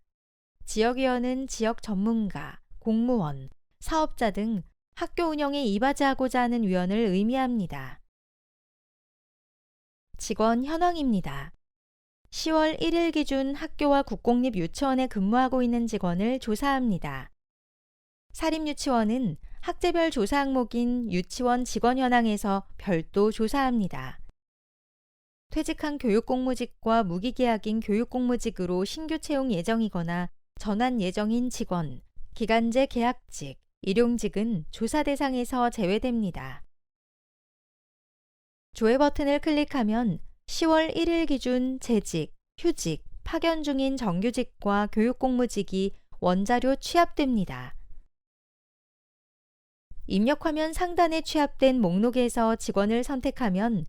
지역위원은 지역 전문가, 공무원, 사업자 등 학교 운영에 이바지하고자 하는 위원을 의미합니다. 직원 현황입니다. 10월 1일 기준 학교와 국공립 유치원에 근무하고 있는 직원을 조사합니다. 사립유치원은 학제별 조사 항목인 유치원 직원 현황에서 별도 조사합니다. 퇴직한 교육공무직과 무기계약인 교육공무직으로 신규 채용 예정이거나 전환 예정인 직원, 기간제 계약직, 일용직은 조사 대상에서 제외됩니다. 조회 버튼을 클릭하면 10월 1일 기준 재직, 휴직, 파견 중인 정규직과 교육공무직이 원자료 취합됩니다. 입력화면 상단에 취합된 목록에서 직원을 선택하면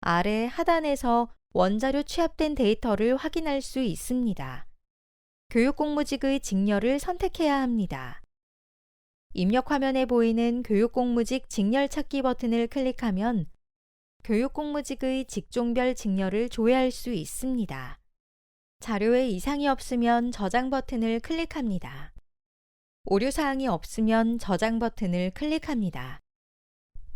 아래 하단에서 원자료 취합된 데이터를 확인할 수 있습니다. 교육공무직의 직렬을 선택해야 합니다. 입력화면에 보이는 교육공무직 직렬 찾기 버튼을 클릭하면 교육공무직의 직종별 직렬을 조회할 수 있습니다. 자료에 이상이 없으면 저장 버튼을 클릭합니다. 오류사항이 없으면 저장 버튼을 클릭합니다.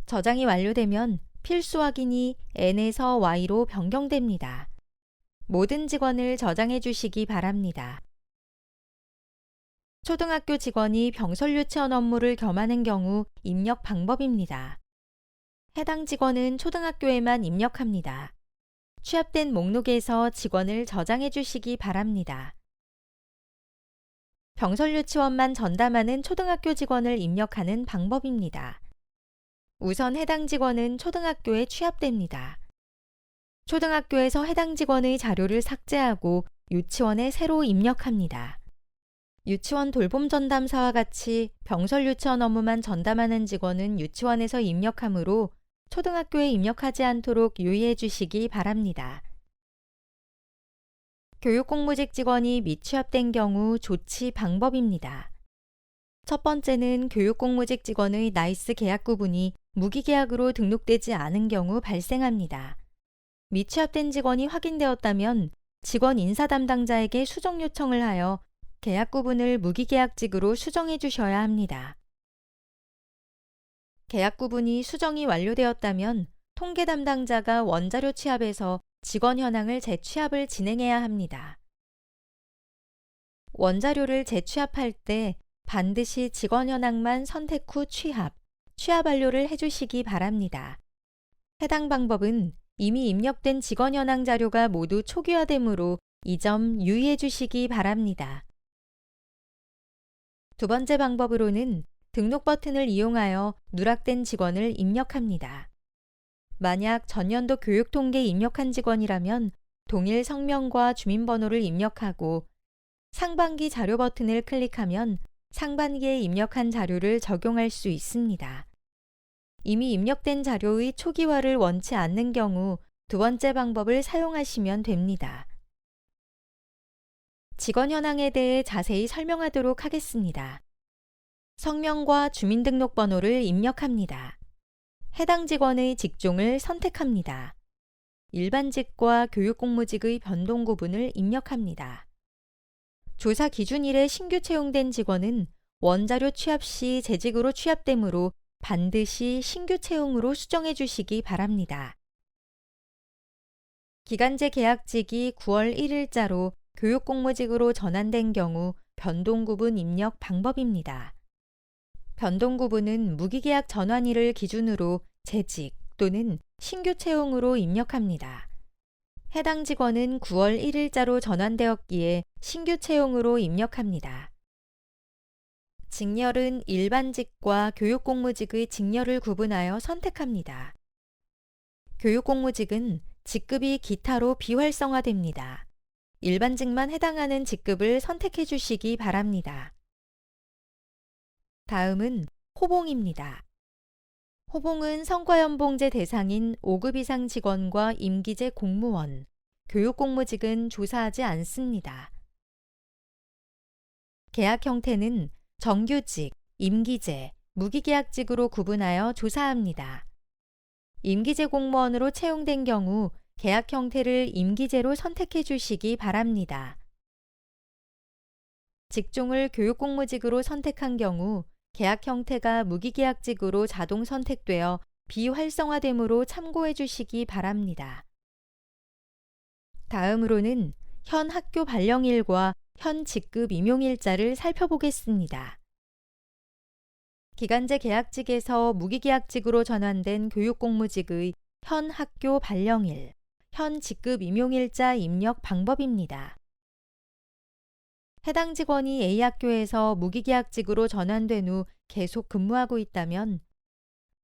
저장이 완료되면 필수 확인이 N에서 Y로 변경됩니다. 모든 직원을 저장해 주시기 바랍니다. 초등학교 직원이 병설 유치원 업무를 겸하는 경우 입력 방법입니다. 해당 직원은 초등학교에만 입력합니다. 취합된 목록에서 직원을 저장해 주시기 바랍니다. 병설 유치원만 전담하는 초등학교 직원을 입력하는 방법입니다. 우선 해당 직원은 초등학교에 취합됩니다. 초등학교에서 해당 직원의 자료를 삭제하고 유치원에 새로 입력합니다. 유치원 돌봄 전담사와 같이 병설 유치원 업무만 전담하는 직원은 유치원에서 입력하므로 초등학교에 입력하지 않도록 유의해 주시기 바랍니다. 교육공무직 직원이 미취합된 경우 조치 방법입니다. 첫 번째는 교육공무직 직원의 나이스 계약 구분이 무기계약으로 등록되지 않은 경우 발생합니다. 미취합된 직원이 확인되었다면 직원 인사 담당자에게 수정 요청을 하여 계약 구분을 무기계약직으로 수정해 주셔야 합니다. 계약 구분이 수정이 완료되었다면 통계 담당자가 원자료 취합에서 직원 현황을 재취합을 진행해야 합니다. 원자료를 재취합할 때 반드시 직원 현황만 선택 후 취합 완료를 해주시기 바랍니다. 해당 방법은 이미 입력된 직원 현황 자료가 모두 초기화되므로 이 점 유의해 주시기 바랍니다. 두 번째 방법으로는 등록 버튼을 이용하여 누락된 직원을 입력합니다. 만약 전년도 교육통계에 입력한 직원이라면 동일 성명과 주민번호를 입력하고 상반기 자료 버튼을 클릭하면 상반기에 입력한 자료를 적용할 수 있습니다. 이미 입력된 자료의 초기화를 원치 않는 경우 두 번째 방법을 사용하시면 됩니다. 직원 현황에 대해 자세히 설명하도록 하겠습니다. 성명과 주민등록번호를 입력합니다. 해당 직원의 직종을 선택합니다. 일반직과 교육공무직의 변동 구분을 입력합니다. 조사 기준일에 신규 채용된 직원은 원자료 취합 시 재직으로 취합되므로 반드시 신규 채용으로 수정해 주시기 바랍니다. 기간제 계약직이 9월 1일자로 교육공무직으로 전환된 경우 변동구분 입력 방법입니다. 변동구분은 무기계약 전환일을 기준으로 재직 또는 신규 채용으로 입력합니다. 해당 직원은 9월 1일자로 전환되었기에 신규 채용으로 입력합니다. 직렬은 일반직과 교육공무직의 직렬을 구분하여 선택합니다. 교육공무직은 직급이 기타로 비활성화됩니다. 일반직만 해당하는 직급을 선택해 주시기 바랍니다. 다음은 호봉입니다. 호봉은 성과연봉제 대상인 5급 이상 직원과 임기제 공무원, 교육공무직은 조사하지 않습니다. 계약 형태는 정규직, 임기제, 무기계약직으로 구분하여 조사합니다. 임기제 공무원으로 채용된 경우 계약 형태를 임기제로 선택해 주시기 바랍니다. 직종을 교육공무직으로 선택한 경우 계약 형태가 무기계약직으로 자동 선택되어 비활성화되므로 참고해 주시기 바랍니다. 다음으로는 현 학교 발령일과 현 직급 임용일자를 살펴보겠습니다. 기간제 계약직에서 무기계약직으로 전환된 교육공무직의 현 학교 발령일, 현 직급 임용일자 입력 방법입니다. 해당 직원이 A학교에서 무기계약직으로 전환된 후 계속 근무하고 있다면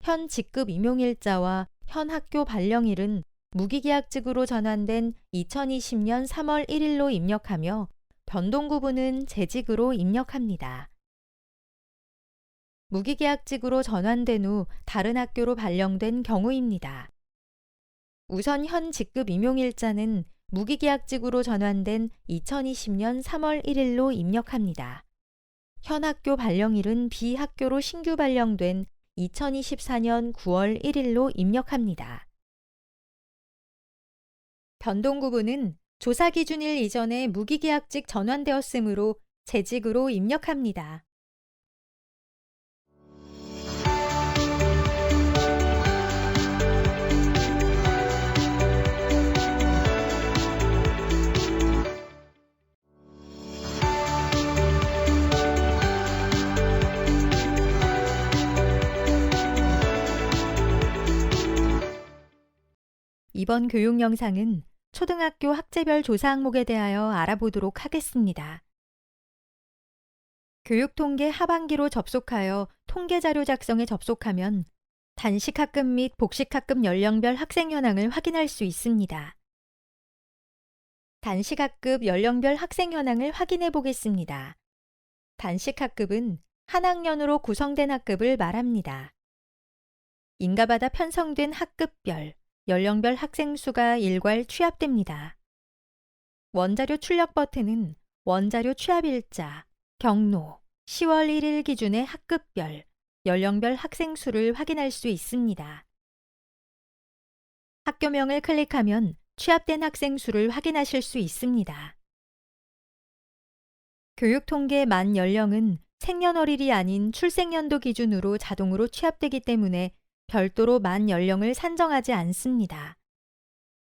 현 직급 임용일자와 현 학교 발령일은 무기계약직으로 전환된 2020년 3월 1일로 입력하며 변동구분은 재직으로 입력합니다. 무기계약직으로 전환된 후 다른 학교로 발령된 경우입니다. 우선 현 직급 임용일자는 무기계약직으로 전환된 2020년 3월 1일로 입력합니다. 현 학교 발령일은 B학교로 신규 발령된 2024년 9월 1일로 입력합니다. 변동구분은 조사기준일 이전에 무기계약직 전환되었으므로 재직으로 입력합니다. 이번 교육 영상은 초등학교 학제별 조사 항목에 대하여 알아보도록 하겠습니다. 교육통계 하반기로 접속하여 통계자료 작성에 접속하면 단식학급 및 복식학급 연령별 학생 현황을 확인할 수 있습니다. 단식학급 연령별 학생 현황을 확인해 보겠습니다. 단식학급은 한 학년으로 구성된 학급을 말합니다. 인가받아 편성된 학급별, 연령별 학생 수가 일괄 취합됩니다. 원자료 출력 버튼은 원자료 취합일자, 경로, 10월 1일 기준의 학급별, 연령별 학생 수를 확인할 수 있습니다. 학교명을 클릭하면 취합된 학생 수를 확인하실 수 있습니다. 교육통계 만 연령은 생년월일이 아닌 출생연도 기준으로 자동으로 취합되기 때문에 별도로 만 연령을 산정하지 않습니다.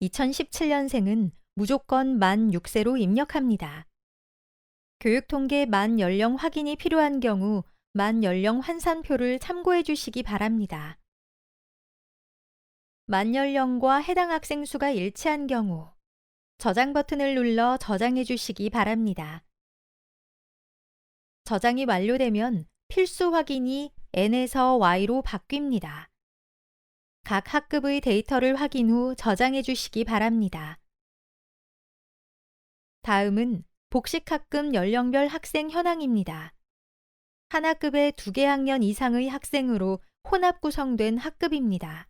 2017년생은 무조건 만 6세로 입력합니다. 교육통계 만 연령 확인이 필요한 경우 만 연령 환산표를 참고해 주시기 바랍니다. 만 연령과 해당 학생 수가 일치한 경우 저장 버튼을 눌러 저장해 주시기 바랍니다. 저장이 완료되면 필수 확인이 N에서 Y로 바뀝니다. 각 학급의 데이터를 확인 후 저장해 주시기 바랍니다. 다음은 복식학급 연령별 학생 현황입니다. 한 학급에 2개 학년 이상의 학생으로 혼합 구성된 학급입니다.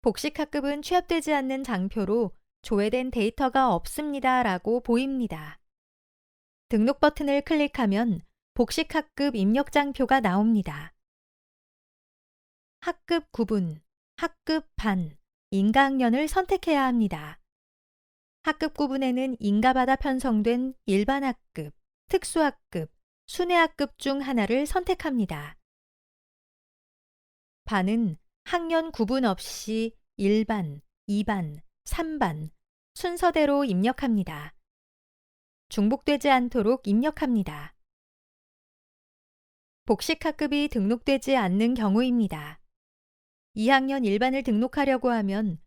복식학급은 취합되지 않는 장표로 조회된 데이터가 없습니다 라고 보입니다. 등록 버튼을 클릭하면 복식학급 입력장표가 나옵니다. 학급 구분, 학급 반, 인가학년을 선택해야 합니다. 학급 구분에는 인가받아 편성된 일반학급, 특수학급, 순회학급 중 하나를 선택합니다. 반은 학년 구분 없이 1반, 2반, 3반 순서대로 입력합니다. 중복되지 않도록 입력합니다. 복식학급이 등록되지 않는 경우입니다. 2학년 일반을 등록하려고 하면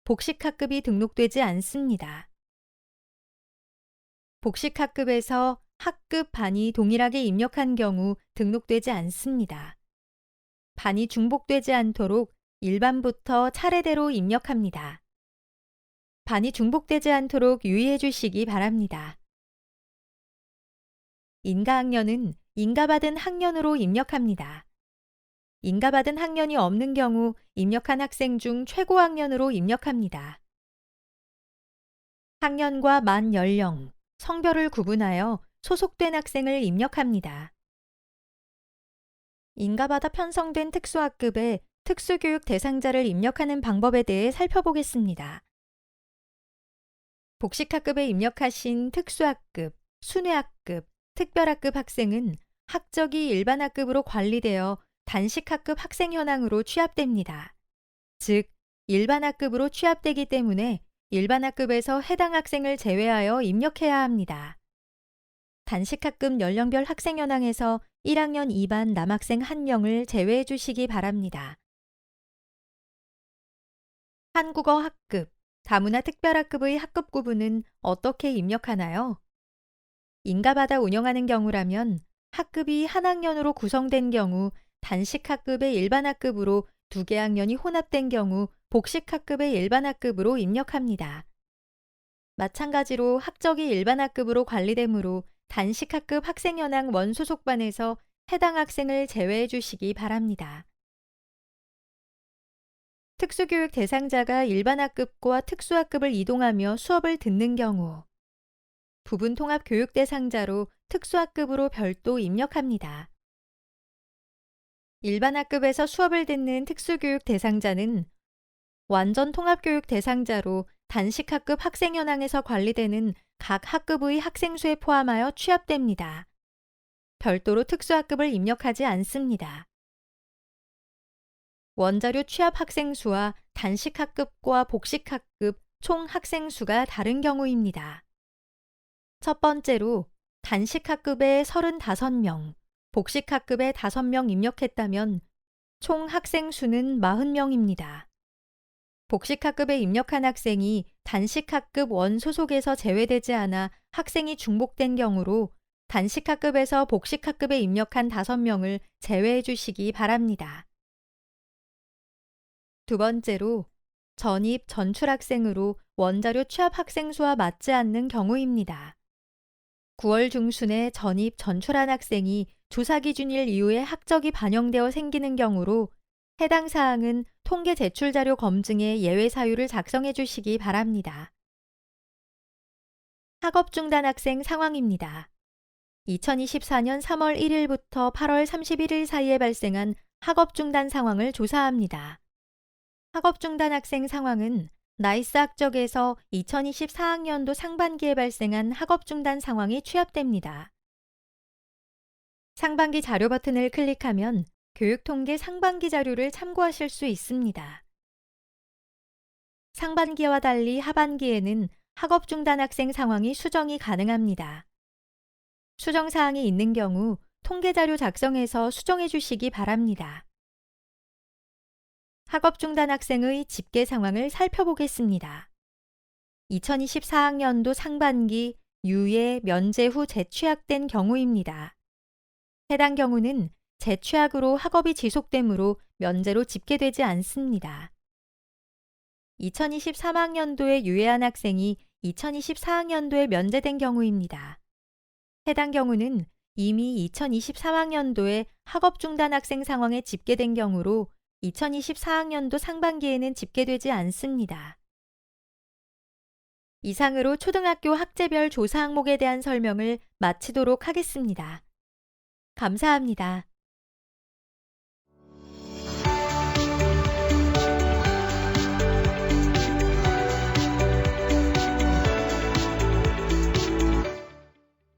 복식학급이 등록되지 않습니다. 복식학급에서 학급 반이 동일하게 입력한 경우 등록되지 않습니다. 반이 중복되지 않도록 일반부터 차례대로 입력합니다. 반이 중복되지 않도록 유의해 주시기 바랍니다. 인가학년은 인가받은 학년으로 입력합니다. 인가받은 학년이 없는 경우 입력한 학생 중 최고 학년으로 입력합니다. 학년과 만 연령, 성별을 구분하여 소속된 학생을 입력합니다. 인가받아 편성된 특수학급에 특수교육 대상자를 입력하는 방법에 대해 살펴보겠습니다. 복식학급에 입력하신 특수학급, 순회학급, 특별학급 학생은 학적이 일반학급으로 관리되어 단식학급 학생 현황으로 취합됩니다. 즉, 일반학급으로 취합되기 때문에 일반학급에서 해당 학생을 제외하여 입력해야 합니다. 단식학급 연령별 학생 현황에서 1학년 2반 남학생 1명을 제외해 주시기 바랍니다. 한국어 학급, 다문화 특별학급의 학급 구분은 어떻게 입력하나요? 인가받아 운영하는 경우라면 학급이 한 학년으로 구성된 경우 단식학급의 일반학급으로 2개 학년이 혼합된 경우 복식학급의 일반학급으로 입력합니다. 마찬가지로 학적이 일반학급으로 관리되므로 단식학급 학생 현황 원소속반에서 해당 학생을 제외해 주시기 바랍니다. 특수교육 대상자가 일반학급과 특수학급을 이동하며 수업을 듣는 경우 부분 통합 교육 대상자로 특수학급으로 별도 입력합니다. 일반학급에서 수업을 듣는 특수교육 대상자는 완전 통합교육 대상자로 단식학급 학생 현황에서 관리되는 각 학급의 학생 수에 포함하여 취합됩니다. 별도로 특수학급을 입력하지 않습니다. 원자료 취합 학생 수와 단식학급과 복식학급 총 학생 수가 다른 경우입니다. 첫 번째로 단식학급에 35명, 복식학급에 5명 입력했다면 총 학생 수는 40명입니다. 복식학급에 입력한 학생이 단식학급 원소속에서 제외되지 않아 학생이 중복된 경우로 단식학급에서 복식학급에 입력한 5명을 제외해 주시기 바랍니다. 두 번째로 전입 전출학생으로 원자료 취합 학생 수와 맞지 않는 경우입니다. 9월 중순에 전입 전출한 학생이 조사기준일 이후에 학적이 반영되어 생기는 경우로 해당 사항은 통계 제출 자료 검증에 예외 사유를 작성해 주시기 바랍니다. 학업 중단 학생 상황입니다. 2024년 3월 1일부터 8월 31일 사이에 발생한 학업 중단 상황을 조사합니다. 학업 중단 학생 상황은 나이스 학적에서 2024학년도 상반기에 발생한 학업 중단 상황이 취합됩니다. 상반기 자료 버튼을 클릭하면 교육통계 상반기 자료를 참고하실 수 있습니다. 상반기와 달리 하반기에는 학업 중단 학생 상황이 수정이 가능합니다. 수정 사항이 있는 경우 통계 자료 작성해서 수정해 주시기 바랍니다. 학업 중단 학생의 집계 상황을 살펴보겠습니다. 2024학년도 상반기 유예 면제 후 재취학된 경우입니다. 해당 경우는 재취학으로 학업이 지속되므로 면제로 집계되지 않습니다. 2023학년도에 유예한 학생이 2024학년도에 면제된 경우입니다. 해당 경우는 이미 2023학년도에 학업 중단 학생 상황에 집계된 경우로 2024학년도 상반기에는 집계되지 않습니다. 이상으로 초등학교 학제별 조사 항목에 대한 설명을 마치도록 하겠습니다. 감사합니다.